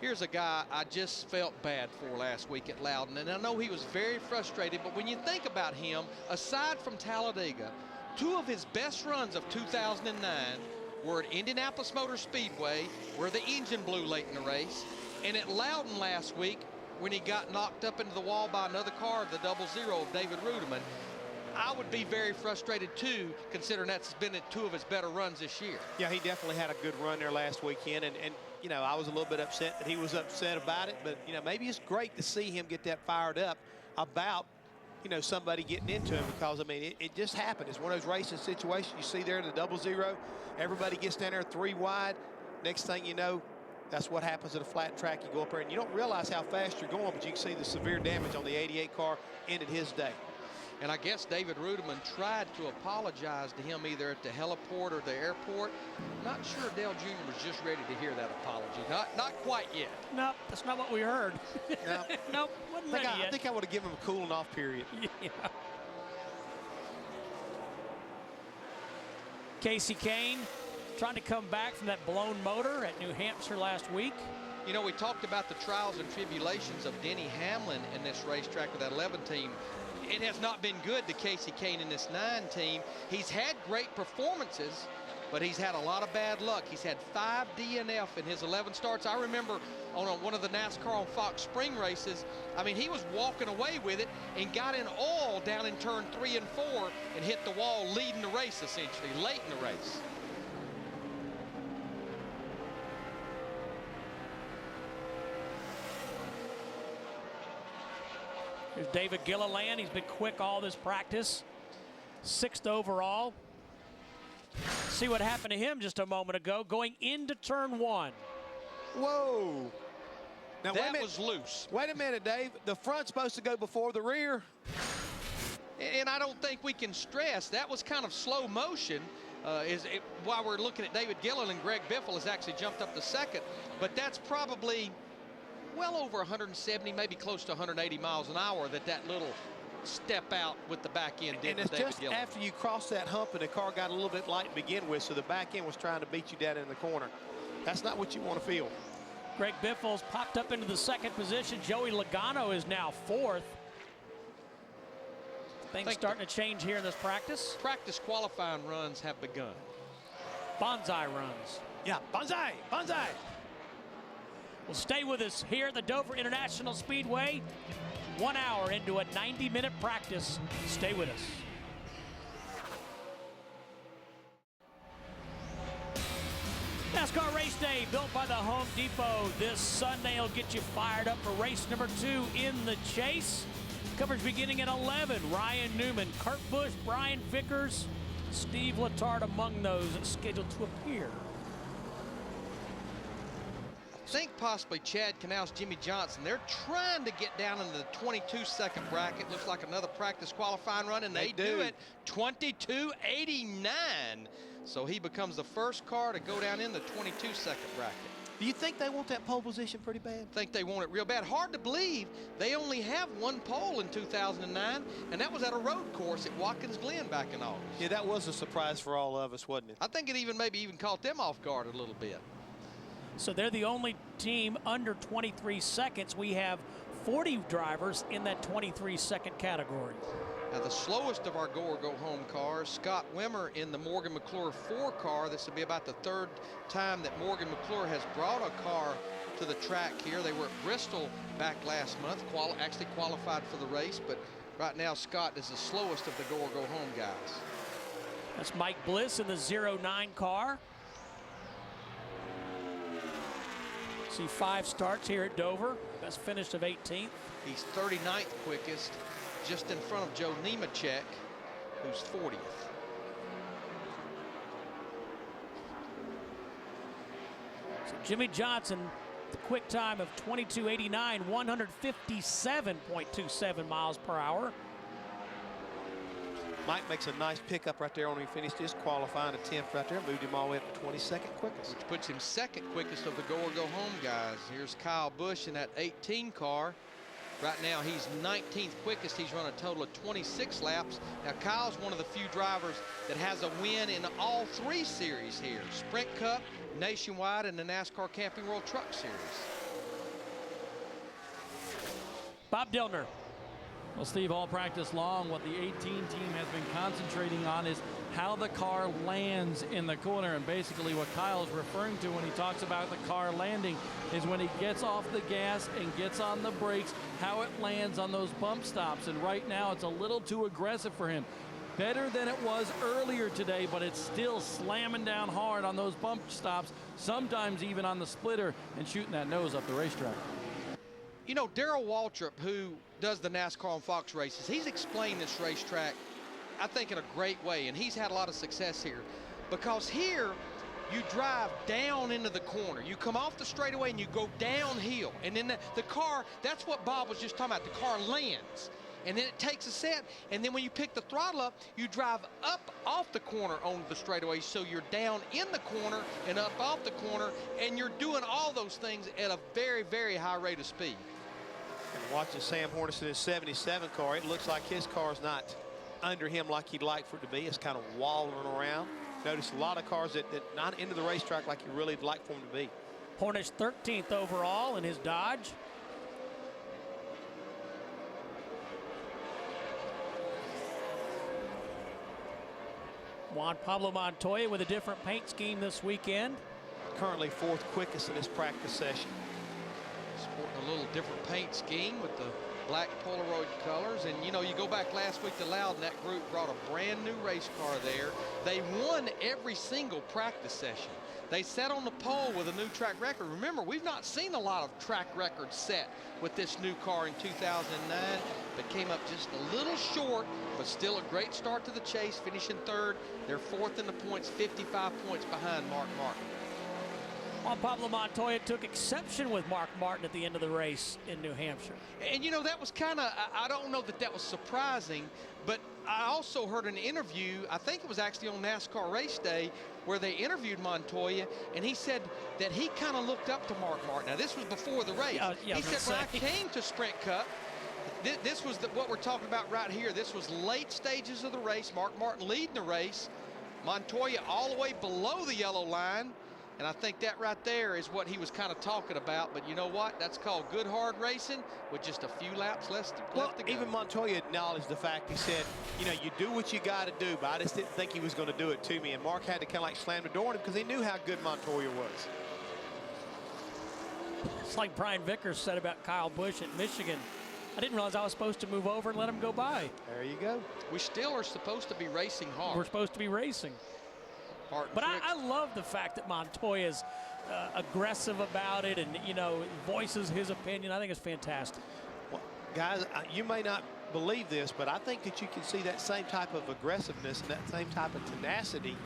Here's a guy I just felt bad for last week at Loudon, and I know he was very frustrated, but when you think about him, aside from Talladega, 2 of his best runs of 2009 were at Indianapolis Motor Speedway, where the engine blew late in the race, and at Loudon last week when he got knocked up into the wall by another car, the 00 of David Rudiman. I would be very frustrated too, considering that's been 2 of his better runs this year. Yeah, he definitely had a good run there last weekend, and you know, I was a little bit upset that he was upset about it, but, you know, maybe it's great to see him get that fired up about, you know, somebody getting into him, because, I mean, it just happened. It's one of those racing situations. You see there the 0-0, everybody gets down there 3 wide. Next thing you know, that's what happens at a flat track. You go up there and you don't realize how fast you're going, but you can see the severe damage on the 88 car ended his day. And I guess David Ruderman tried to apologize to him either at the heliport or the airport. Not sure Dale Jr. was just ready to hear that apology. Not quite yet. Nope, that's not what we heard. No. Nope, wasn't ready yet. I think I would have given him a cooling off period. Yeah. Casey Kane trying to come back from that blown motor at New Hampshire last week. You know, we talked about the trials and tribulations of Denny Hamlin in this racetrack with that 11 team. It has not been good to Casey Kane in this 9 team. He's had great performances, but he's had a lot of bad luck. He's had 5 DNF in his 11 starts. I remember on one of the NASCAR on Fox Spring races, I mean, he was walking away with it and got in oil down in turn 3 and 4 and hit the wall, leading the race essentially, late in the race. Here's David Gilliland. He's been quick all this practice. 6th overall. See what happened to him just a moment ago, going into turn 1. Whoa. Now, that was loose. Wait a minute, Dave. The front's supposed to go before the rear. And I don't think we can stress that was kind of slow motion. While we're looking at David Gilliland, Greg Biffle has actually jumped up to 2nd. But that's probably well over 170, maybe close to 180 miles an hour that little step out with the back end did. And it's just after you cross that hump and the car got a little bit light to begin with, so the back end was trying to beat you down in the corner. That's not what you want to feel. Greg Biffle's popped up into the 2nd position. Joey Logano is now 4th. Things starting to change here in this practice. Practice qualifying runs have begun. Bonsai runs. Yeah, bonsai, bonsai. Well, stay with us here at the Dover International Speedway. 1 hour into a 90-minute practice. Stay with us. NASCAR Race Day, built by the Home Depot. This Sunday will get you fired up for race number 2 in the chase. Coverage beginning at 11. Ryan Newman, Kurt Busch, Brian Vickers, Steve Letarte among those scheduled to appear. I think possibly Chad Canals, Jimmy Johnson, they're trying to get down into the 22-second bracket. Looks like another practice qualifying run, and they do it 22.89. So he becomes the first car to go down in the 22-second bracket. Do you think they want that pole position pretty bad? I think they want it real bad. Hard to believe they only have 1 pole in 2009, and that was at a road course at Watkins Glen back in August. Yeah, that was a surprise for all of us, wasn't it? I think it maybe even caught them off guard a little bit. So they're the only team under 23 seconds. We have 40 drivers in that 23-second category. Now the slowest of our go or go home cars, Scott Wimmer in the Morgan McClure 4 car. This will be about the 3rd time that Morgan McClure has brought a car to the track here. They were at Bristol back last month, actually qualified for the race, but right now Scott is the slowest of the go or go home guys. That's Mike Bliss in the 09 car. See 5 starts here at Dover. Best finish of 18th. He's 39th quickest, just in front of Joe Nemechek, who's 40th. So Jimmy Johnson, the quick time of 22.89, 157.27 miles per hour. Mike makes a nice pickup right there when he finished his qualifying, a 10th right there, moved him all the way up to 22nd quickest. Which puts him 2nd quickest of the go or go home guys. Here's Kyle Busch in that 18 car. Right now he's 19th quickest. He's run a total of 26 laps. Now Kyle's one of the few drivers that has a win in all 3 series here. Sprint Cup, Nationwide, and the NASCAR Camping World Truck Series. Bob Dillner. Well, Steve, all practice long, what the 18 team has been concentrating on is how the car lands in the corner. And basically what Kyle's referring to when he talks about the car landing is when he gets off the gas and gets on the brakes, how it lands on those bump stops. And right now it's a little too aggressive for him. Better than it was earlier today, but it's still slamming down hard on those bump stops, sometimes even on the splitter, and shooting that nose up the racetrack. You know, Darrell Waltrip, who does the NASCAR on Fox races, he's explained this racetrack, I think, in a great way, and he's had a lot of success here. Because here, you drive down into the corner. You come off the straightaway and you go downhill. And then the car, that's what Bob was just talking about, the car lands. And then it takes a set, and then when you pick the throttle up, you drive up off the corner onto the straightaway, so you're down in the corner and up off the corner, and you're doing all those things at a very, very high rate of speed. And watching Sam Hornish in his 77 car, it looks like his car's not under him like he'd like for it to be. It's kind of wallowing around. Notice a lot of cars that not into the racetrack like you really like for them to be. Hornish 13th overall in his Dodge. Juan Pablo Montoya with a different paint scheme this weekend. Currently 4th quickest in this practice session. Sporting a little different paint scheme with the black Polaroid colors. And, you know, you go back last week to Loudon, that group brought a brand new race car there. They won every single practice session. They sat on the pole with a new track record. Remember, we've not seen a lot of track records set with this new car in 2009, but came up just a little short, but still a great start to the chase, finishing 3rd. They're 4th in the points, 55 points behind Mark Martin. Juan Pablo Montoya took exception with Mark Martin at the end of the race in New Hampshire. And, you know, that was kind of, I don't know that was surprising, but I also heard an interview, I think it was actually on NASCAR race day, where they interviewed Montoya, and he said that he kind of looked up to Mark Martin. Now, this was before the race. He said, when I came to Sprint Cup, this was what we're talking about right here. This was late stages of the race. Mark Martin leading the race. Montoya all the way below the yellow line. And I think that right there is what he was kind of talking about. But you know what? That's called good hard racing with just a few laps left to go. Even Montoya acknowledged the fact. He said, you know, you do what you got to do, but I just didn't think he was going to do it to me. And Mark had to kind of like slam the door on him because he knew how good Montoya was. It's like Brian Vickers said about Kyle Busch at Michigan. I didn't realize I was supposed to move over and let him go by. There you go. We still are supposed to be racing hard. We're supposed to be racing. But I love the fact that Montoya's aggressive about it and, you know, voices his opinion. I think it's fantastic. Well, guys, you may not believe this, but I think that you can see that same type of aggressiveness and that same type of tenacity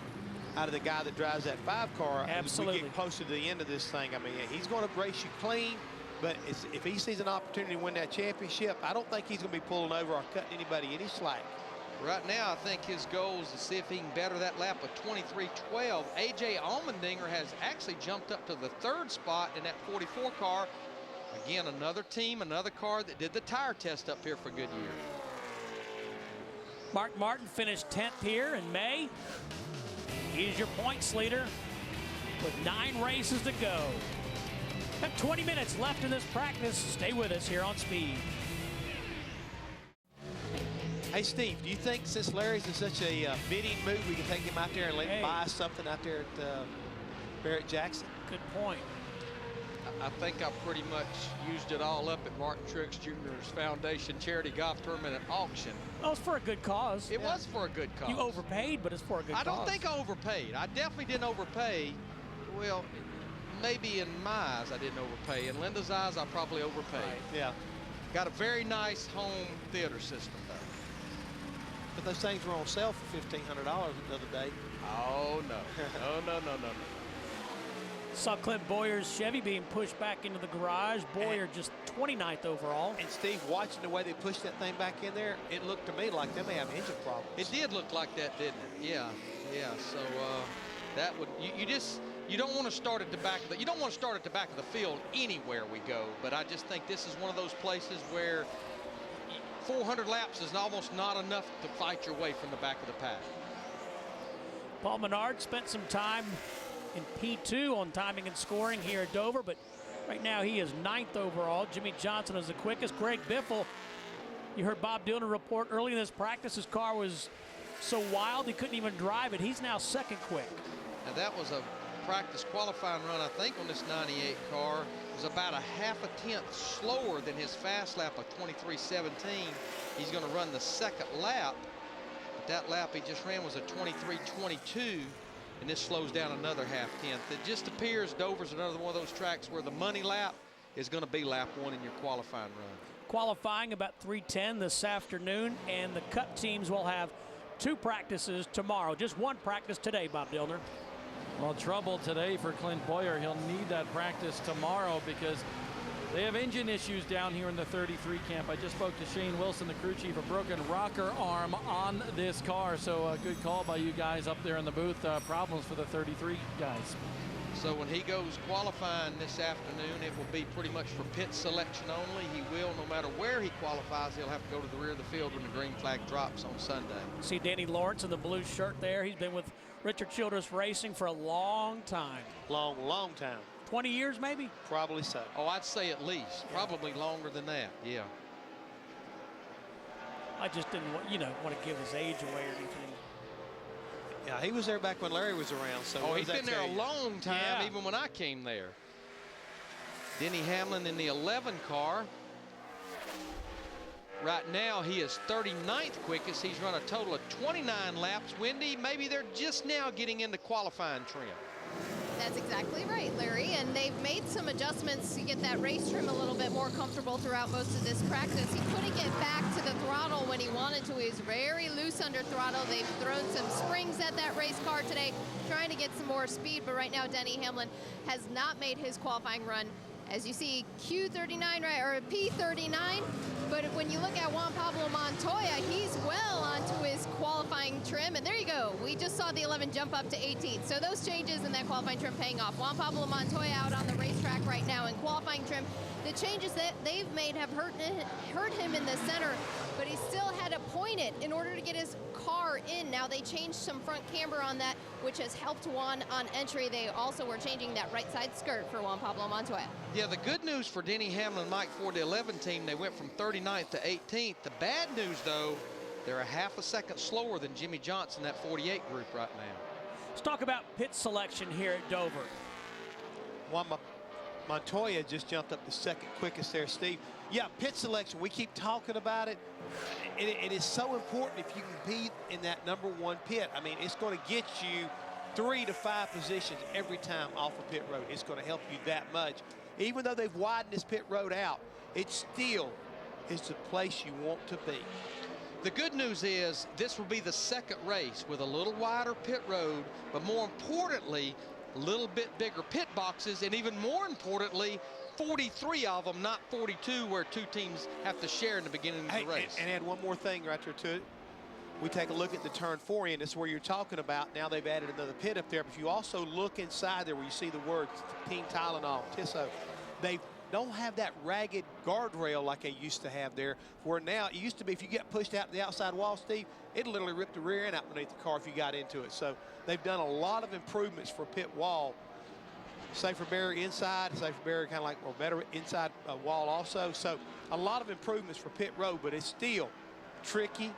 out of the guy that drives that 5 car. Absolutely. As we get closer to the end of this thing, I mean, he's going to race you clean, but if he sees an opportunity to win that championship, I don't think he's going to be pulling over or cutting anybody any slack. Right now, I think his goal is to see if he can better that lap of 23.12. A.J. Allmendinger has actually jumped up to the 3rd spot in that 44 car. Again, another team, another car that did the tire test up here for Goodyear. Mark Martin finished 10th here in May. He's your points leader with 9 races to go. Got 20 minutes left in this practice. Stay with us here on Speed. Hey, Steve, do you think since Larry's in such a bidding mood, we can take him out there and let him buy something out there at Barrett-Jackson? Good point. I think I pretty much used it all up at Martin Truex Jr.'s Foundation Charity Golf Tournament at auction. Oh, it's for a good cause. It was for a good cause. You overpaid, but it's for a good cause. I don't think I overpaid. I definitely didn't overpay. Well, maybe in my eyes I didn't overpay. In Linda's eyes, I probably overpaid. Right. Yeah. Got a very nice home theater system, though. But those things were on sale for $1,500 the other day. Oh, no. No. Saw Clint Boyer's Chevy being pushed back into the garage. Boyer just 29th overall. And Steve, watching the way they pushed that thing back in there, it looked to me like they may have engine problems. It did look like that, didn't it? Yeah. So that would you don't want to start at the back of the field anywhere we go. But I just think this is one of those places where 400 laps is almost not enough to fight your way from the back of the pack. Paul Menard spent some time in P2 on timing and scoring here at Dover, but right now he is 9th overall. Jimmy Johnson is the quickest. Greg Biffle, you heard Bob Dillon report early in this practice, his car was so wild he couldn't even drive it. He's now 2nd quick. And that was a practice qualifying run, I think, on this 98 car. It was about a half a tenth slower than his fast lap of 23.17. He's going to run the 2nd lap. That lap he just ran was a 23.22, and this slows down another half-tenth. It just appears Dover's another one of those tracks where the money lap is going to be lap 1 in your qualifying run. Qualifying about 3:10 this afternoon, and the Cup teams will have 2 practices tomorrow. Just 1 practice today, Bob Dillner. Well, trouble today for Clint Boyer. He'll need that practice tomorrow because they have engine issues down here in the 33 camp. I just spoke to Shane Wilson, the crew chief, a broken rocker arm on this car. So a good call by you guys up there in the booth. Problems for the 33 guys. So when he goes qualifying this afternoon, it will be pretty much for pit selection only. He will, no matter where he qualifies, he'll have to go to the rear of the field when the green flag drops on Sunday. See Danny Lawrence in the blue shirt there. He's been with Richard Childress Racing for a long time. Long time. 20 years maybe? Probably so. Oh, I'd say at least. Probably longer than that, yeah. I just didn't want, want to give his age away or anything. Yeah, he was there back when Larry was around. So he's been there a long time, even when I came there. Denny Hamlin in the 11 car. Right now, he is 39th quickest. He's run a total of 29 laps. Wendy, maybe they're just now getting into qualifying trim. That's exactly right, Larry. And they've made some adjustments to get that race trim a little bit more comfortable throughout most of this practice. He couldn't get back to the throttle when he wanted to. He was very loose under throttle. They've thrown some springs at that race car today, trying to get some more speed. But right now, Denny Hamlin has not made his qualifying run. As you see, Q39, right, or P39. But when you look at Juan Pablo Montoya, he's well onto his qualifying trim. And there you go. We just saw the 11 jump up to 18. So those changes in that qualifying trim paying off. Juan Pablo Montoya out on the racetrack right now in qualifying trim. The changes that they've made have hurt him in the center, but he still had to point it in order to get his car in. Now they changed some front camber on that, which has helped Juan on entry. They also were changing that right side skirt for Juan Pablo Montoya. Yeah, the good news for Denny Hamlin, Mike Ford, the 11 team, they went from 39th to 18th. The bad news, though, they're a half a second slower than Jimmy Johnson, that 48 group right now. Let's talk about pit selection here at Dover. Juan Montoya just jumped up the second quickest there, Steve. Yeah, pit selection, we keep talking about it. It is so important if you can be in that #1 pit. I mean, it's going to get you 3 to 5 positions every time off of pit road. It's going to help you that much. Even though they've widened this pit road out, it still is the place you want to be. The good news is this will be the second race with a little wider pit road, but more importantly, a little bit bigger pit boxes, and even more importantly, 43 of them, not 42, where 2 teams have to share in the beginning of the race. And add one more thing right there to it. We take a look at the turn 4 end. This is where you're talking about. Now they've added another pit up there. But if you also look inside there where you see the words Team Tylenol, Tissot, they don't have that ragged guardrail like they used to have there. Where now, it used to be if you get pushed out to the outside wall, Steve, it'd literally rip the rear end out beneath the car if you got into it. So they've done a lot of improvements for pit wall. Safer barrier inside, safer barrier kind of like, or better inside wall also. So a lot of improvements for pit road, but it's still tricky,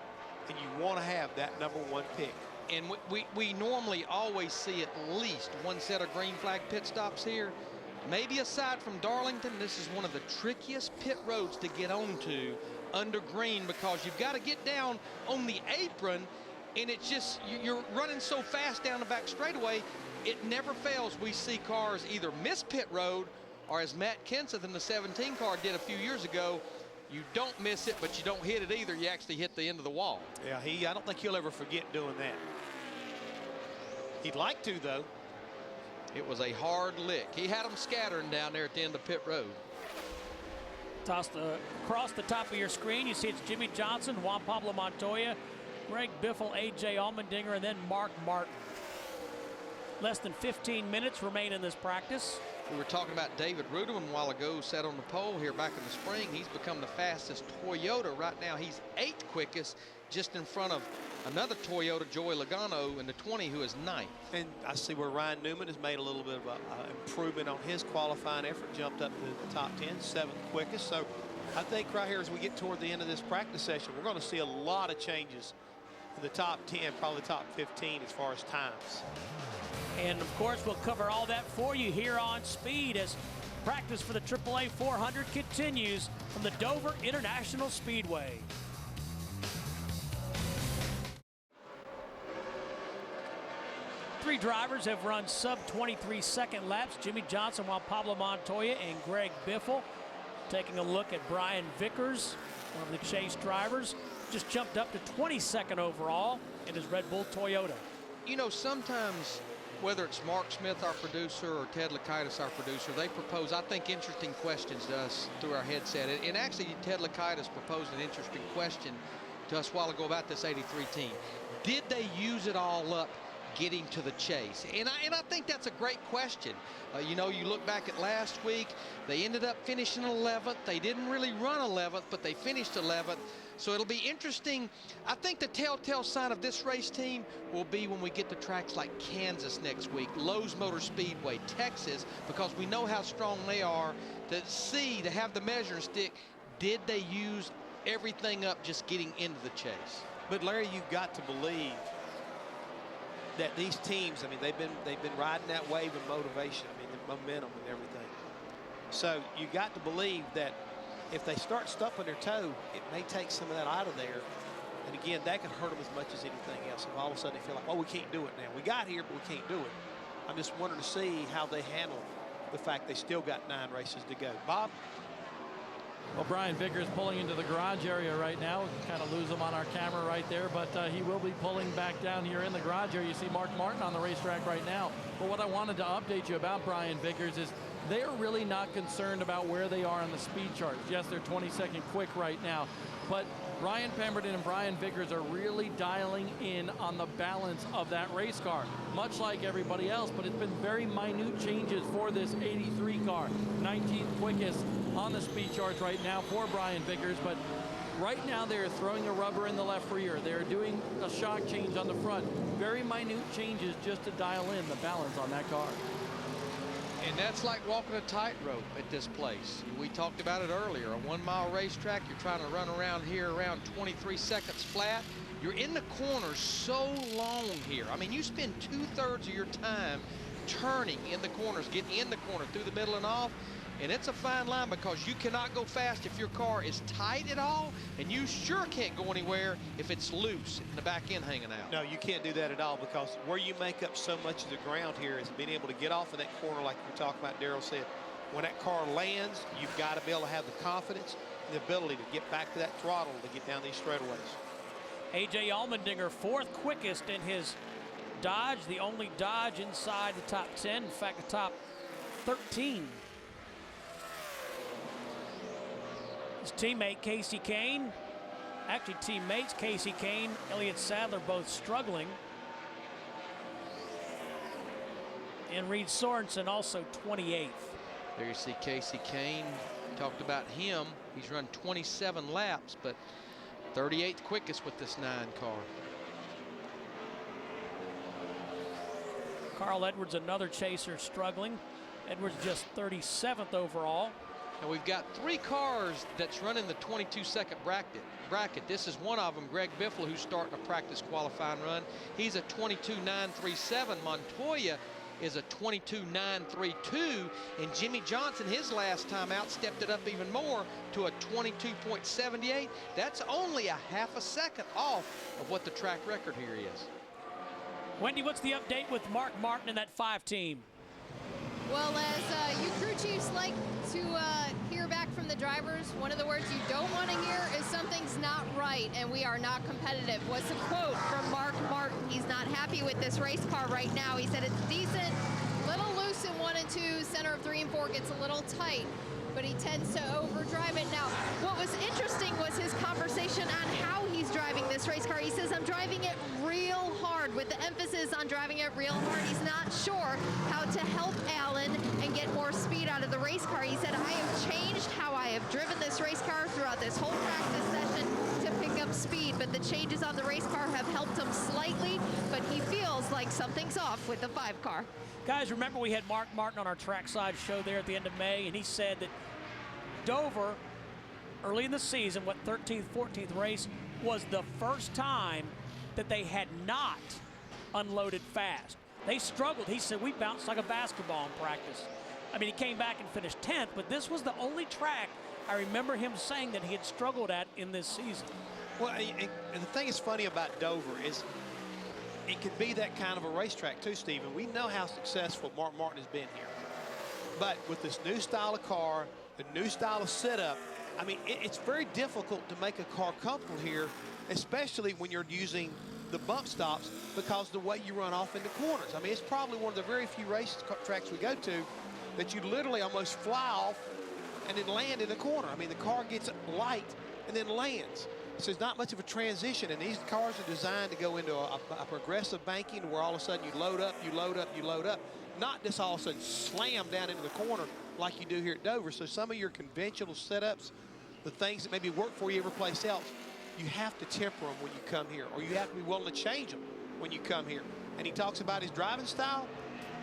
and you want to have that #1 pick. And we normally always see at least one set of green flag pit stops here. Maybe aside from Darlington, this is one of the trickiest pit roads to get onto under green, because you've got to get down on the apron, and it's just, you're running so fast down the back straightaway, it never fails. We see cars either miss pit road, or as Matt Kenseth in the 17 car did a few years ago, you don't miss it, but you don't hit it either. You actually hit the end of the wall. Yeah, I don't think he'll ever forget doing that. He'd like to, though. It was a hard lick. He had them scattering down there at the end of pit road. Across the top of your screen, you see it's Jimmy Johnson, Juan Pablo Montoya, Greg Biffle, A.J. Allmendinger, and then Mark Martin. Less than 15 minutes remain in this practice. We were talking about David Ruderman a while ago, sat on the pole here back in the spring. He's become the fastest Toyota. Right now, he's 8th quickest, just in front of another Toyota, Joey Logano, in the 20, who is 9th. And I see where Ryan Newman has made a little bit of an improvement on his qualifying effort, jumped up to the top 10, 7th quickest. So I think right here as we get toward the end of this practice session, we're going to see a lot of changes in the top 10, probably top 15 as far as times. And of course, we'll cover all that for you here on Speed as practice for the AAA 400 continues from the Dover International Speedway. Three drivers have run sub 23-second laps. Jimmy Johnson, Juan Pablo Montoya, and Greg Biffle. Taking a look at Brian Vickers, one of the chase drivers, just jumped up to 22nd overall in his Red Bull Toyota. You know, sometimes, whether it's Mark Smith, our producer, or Ted Lakaitis, our producer, they propose, I think, interesting questions to us through our headset. And actually, Ted Lakaitis proposed an interesting question to us a while ago about this 83 team. Did they use it all up getting to the chase? And I think that's a great question. You know, you look back at last week, they ended up finishing 11th. They didn't really run 11th, but they finished 11th. So it'll be interesting. I think the telltale sign of this race team will be when we get to tracks like Kansas next week, Lowe's Motor Speedway, Texas, because we know how strong they are, to have the measuring stick. Did they use everything up just getting into the chase? But Larry, you've got to believe that these teams, I mean, they've been riding that wave of motivation, I mean, the momentum and everything. So you got to believe that if they start stumping their toe, it may take some of that out of there. And again, that could hurt them as much as anything else. If all of a sudden they feel like, oh, we can't do it now. We got here, but we can't do it. I'm just wondering to see how they handle the fact they still got 9 races to go. Bob? Well, Brian Vickers pulling into the garage area right now. We can kind of lose him on our camera right there, but he will be pulling back down here in the garage area. You see Mark Martin on the racetrack right now. But what I wanted to update you about Brian Vickers is they are really not concerned about where they are on the speed chart. Yes, they're 22nd quick right now, but Ryan Pemberton and Brian Vickers are really dialing in on the balance of that race car, much like everybody else, but it's been very minute changes for this 83 car. 19th quickest on the speed charts right now for Brian Vickers, but right now they're throwing a rubber in the left rear. They're doing a shock change on the front. Very minute changes just to dial in the balance on that car. And that's like walking a tightrope at this place. We talked about it earlier. A 1-mile racetrack, you're trying to run around here around 23 seconds flat. You're in the corners so long here. I mean, you spend 2/3 of your time turning in the corners, getting in the corner, through the middle and off. And it's a fine line because you cannot go fast if your car is tight at all, and you sure can't go anywhere if it's loose and the back end hanging out. No, you can't do that at all, because where you make up so much of the ground here is being able to get off of that corner like we talked about, Darrell said. When that car lands, you've got to be able to have the confidence and the ability to get back to that throttle to get down these straightaways. A.J. Allmendinger, 4th quickest in his Dodge, the only Dodge inside the top 10, in fact, the top 13. His teammate Casey Kane, actually teammates Casey Kane, Elliott Sadler, both struggling. And Reed Sorensen also 28th. There you see Casey Kane. Talked about him. He's run 27 laps, but 38th quickest with this 9 car. Carl Edwards, another chaser, struggling. Edwards just 37th overall. And we've got 3 cars that's running the 22-second bracket. This is one of them, Greg Biffle, who's starting a practice qualifying run. He's a 22.937. Montoya is a 22.932. And Jimmy Johnson, his last time out, stepped it up even more to a 22.78. That's only a half a second off of what the track record here is. Wendy, what's the update with Mark Martin and that 5 team? Well, as you crew chiefs like to hear back from the drivers, one of the words you don't want to hear is something's not right and we are not competitive. Was a quote from Mark Martin. He's not happy with this race car right now. He said it's decent, little loose in 1 and 2, center of 3 and 4 gets a little tight, but he tends to overdrive it. Now, what was interesting was his conversation on how he's driving this race car. He says, I'm driving it real hard, with the emphasis on driving it real hard. He's not sure how to help Alan and get more speed out of the race car. He said, I have changed how I have driven this race car throughout this whole practice session to pick up speed, but the changes on the race car have helped him slightly, but he feels like something's off with the 5 car. Guys, remember we had Mark Martin on our trackside show there at the end of May, and he said that Dover, early in the season, 13th, 14th race, was the first time that they had not unloaded fast. They struggled. He said, we bounced like a basketball in practice. I mean, he came back and finished 10th, but this was the only track I remember him saying that he had struggled at in this season. Well, and the thing is funny about Dover is it can be that kind of a racetrack too, Stephen. We know how successful Mark Martin has been here. But with this new style of car, the new style of setup, I mean, it's very difficult to make a car comfortable here, especially when you're using the bump stops because of the way you run off into corners. I mean, it's probably one of the very few race tracks we go to that you literally almost fly off and then land in the corner. I mean, the car gets light and then lands. So it's not much of a transition, and these cars are designed to go into a progressive banking where all of a sudden you load up, you load up, you load up, not just all of a sudden slam down into the corner like you do here at Dover. So some of your conventional setups, the things that maybe work for you every place else, you have to temper them when you come here, or you have to be willing to change them when you come here. And he talks about his driving style.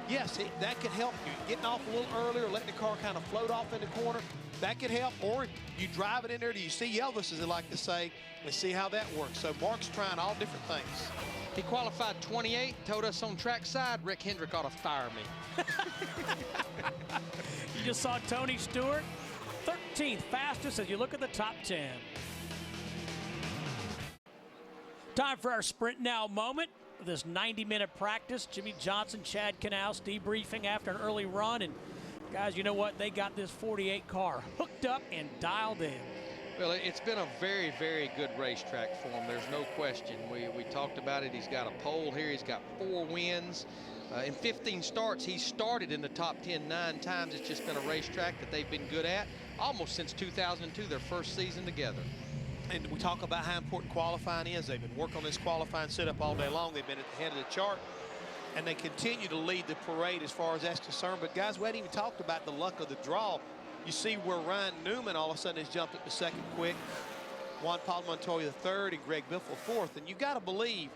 Yes, that can help you. Getting off a little earlier, letting the car kind of float off in the corner, that could help. Or you drive it in there, do you see Elvis, as they like to say, and see how that works. So Mark's trying all different things. He qualified 28, told us on trackside, Rick Hendrick ought to fire me. You just saw Tony Stewart, 13th fastest as you look at the top 10. Time for our Sprint Now moment. This 90-minute practice. Jimmy Johnson, Chad Knaus debriefing after an early run. And guys, you know what? They got this 48 car hooked up and dialed in. Well, it's been a very, very good racetrack for him. There's no question. We talked about it. He's got a pole here. He's got 4 wins. In 15 starts, he started in the top 10 9 times. It's just been a racetrack that they've been good at almost since 2002, their first season together. And we talk about how important qualifying is. They've been working on this qualifying setup all day long. They've been at the head of the chart, and they continue to lead the parade as far as that's concerned. But guys, we hadn't even talked about the luck of the draw. You see where Ryan Newman all of a sudden has jumped up to second quick, Juan Pablo Montoya third, and Greg Biffle fourth. And you got to believe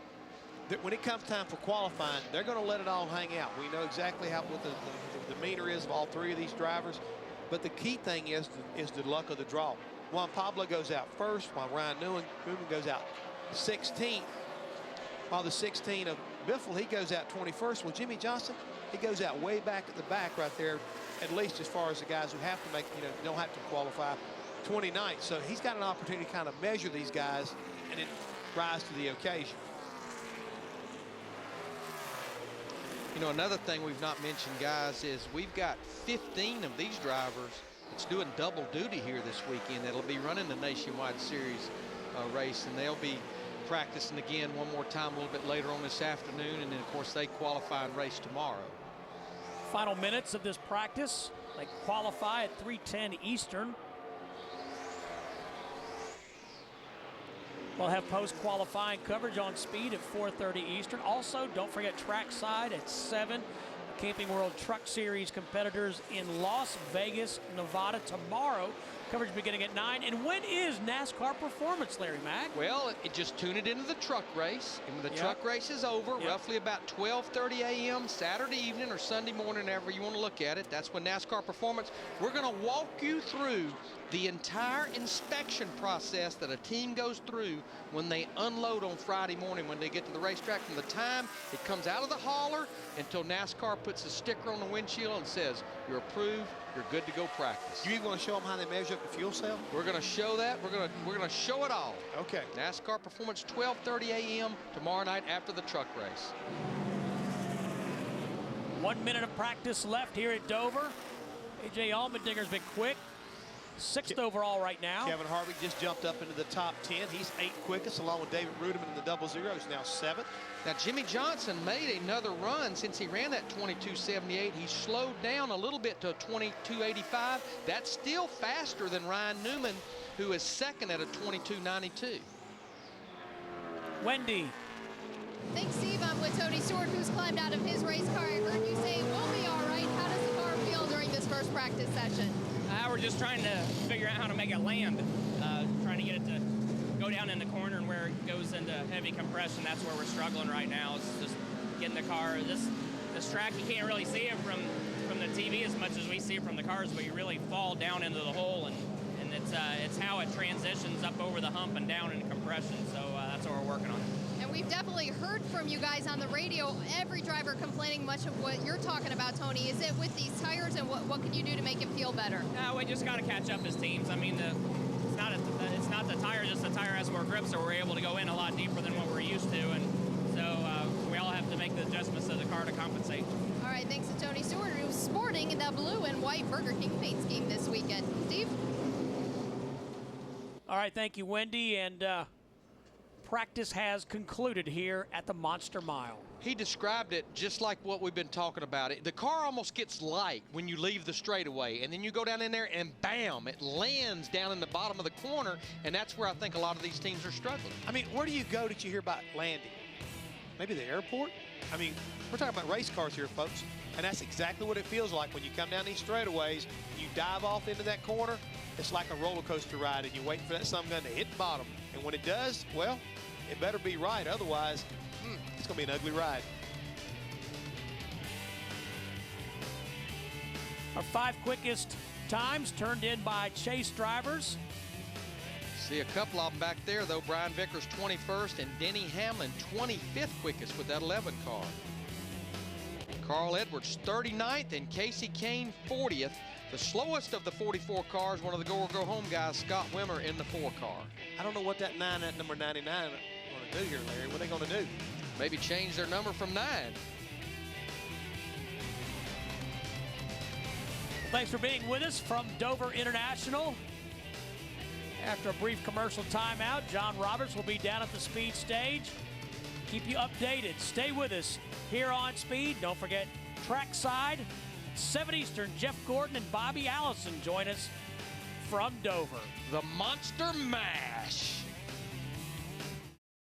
that when it comes time for qualifying, they're going to let it all hang out. We know exactly what the demeanor is of all 3 of these drivers. But the key thing is the luck of the draw. Juan Pablo goes out first, while Ryan Newman goes out 16th. While the 16 of Biffle, he goes out 21st. Well, Jimmy Johnson, he goes out way back at the back right there, at least as far as the guys who have to make, don't have to qualify, 29th. So he's got an opportunity to kind of measure these guys and then rise to the occasion. You know, another thing we've not mentioned, guys, is we've got 15 of these drivers that's doing double duty here this weekend. That'll be running the Nationwide Series race, and they'll be practicing again one more time a little bit later on this afternoon, and then, of course, they qualify and race tomorrow. Final minutes of this practice. They qualify at 3:10 Eastern. We'll have post-qualifying coverage on Speed at 4:30 Eastern. Also, don't forget trackside at 7. Camping World Truck Series competitors in Las Vegas, Nevada tomorrow. Coverage beginning at 9. And when is NASCAR Performance, Larry Mack? Well, it just tune it into the truck race. And when the truck race is over, roughly about 12:30 a.m. Saturday evening or Sunday morning, however you want to look at it, that's when NASCAR Performance. We're going to walk you through the entire inspection process that a team goes through when they unload on Friday morning when they get to the racetrack, from the time it comes out of the hauler until NASCAR puts a sticker on the windshield and says, you're approved, you're good to go practice. You even want to show them how they measure up the fuel cell? We're going to show that. We're going to show it all. Okay. NASCAR Performance, 12:30 a.m. tomorrow night after the truck race. 1 minute of practice left here at Dover. A.J. Allmendinger's been quick. 6th overall right now. Kevin Harvick just jumped up into the top 10. He's 8th quickest, along with David Rudiman in the 00. He's now 7th. Now, Jimmy Johnson made another run since he ran that 22.78. He slowed down a little bit to a 22.85. That's still faster than Ryan Newman, who is 2nd at a 22.92. Wendy. Thanks, Steve. I'm with Tony Stewart, who's climbed out of his race car. I heard you say we'll be all right. How does the car feel during this first practice session? We're just trying to figure out how to make it land, trying to get it to go down in the corner, and where it goes into heavy compression, that's where we're struggling right now. It's just getting the car. This track, you can't really see it from the TV as much as we see it from the cars, but you really fall down into the hole, and it's how it transitions up over the hump and down in compression. So that's what we're working on. And we've definitely heard from you guys on the radio, every driver complaining much of what you're talking about, Tony. Is it with these tires, and what can you do to make it feel better? We just got to catch up as teams. I mean, it's not the tire, just the tire has more grip, so we're able to go in a lot deeper than what we're used to. And so we all adjustments to the car to compensate. All right, thanks to Tony Stewart, who's sporting the blue and white Burger King paint scheme this weekend. Steve? All right, thank you, Wendy. And practice has concluded here at the Monster Mile. He described it just like what we've been talking about. The car almost gets light when you leave the straightaway, and then you go down in there and bam, it lands down in the bottom of the corner, and that's where I think a lot of these teams are struggling. I mean, where do you go that you hear about landing? Maybe the airport? I mean, we're talking about race cars here, folks, and that's exactly what it feels like when you come down these straightaways, you dive off into that corner. It's like a roller coaster ride, and you're waiting for that sun gun to hit the bottom. And when it does, well, it better be right. Otherwise, it's going to be an ugly ride. Our 5 quickest times turned in by Chase drivers. See a couple of them back there, though. Brian Vickers 21st and Denny Hamlin 25th quickest with that 11 car. Carl Edwards 39th and Casey Kane 40th. The slowest of the 44 cars, one of the go or go home guys, Scott Wimmer in the 4 car. I don't know what that number 99 going to do here, Larry. What are they going to do? Maybe change their number from 9. Thanks for being with us from Dover International. After a brief commercial timeout, John Roberts will be down at the speed stage. Keep you updated. Stay with us here on Speed. Don't forget trackside. 7 Eastern, Jeff Gordon and Bobby Allison join us from Dover. The Monster Mash.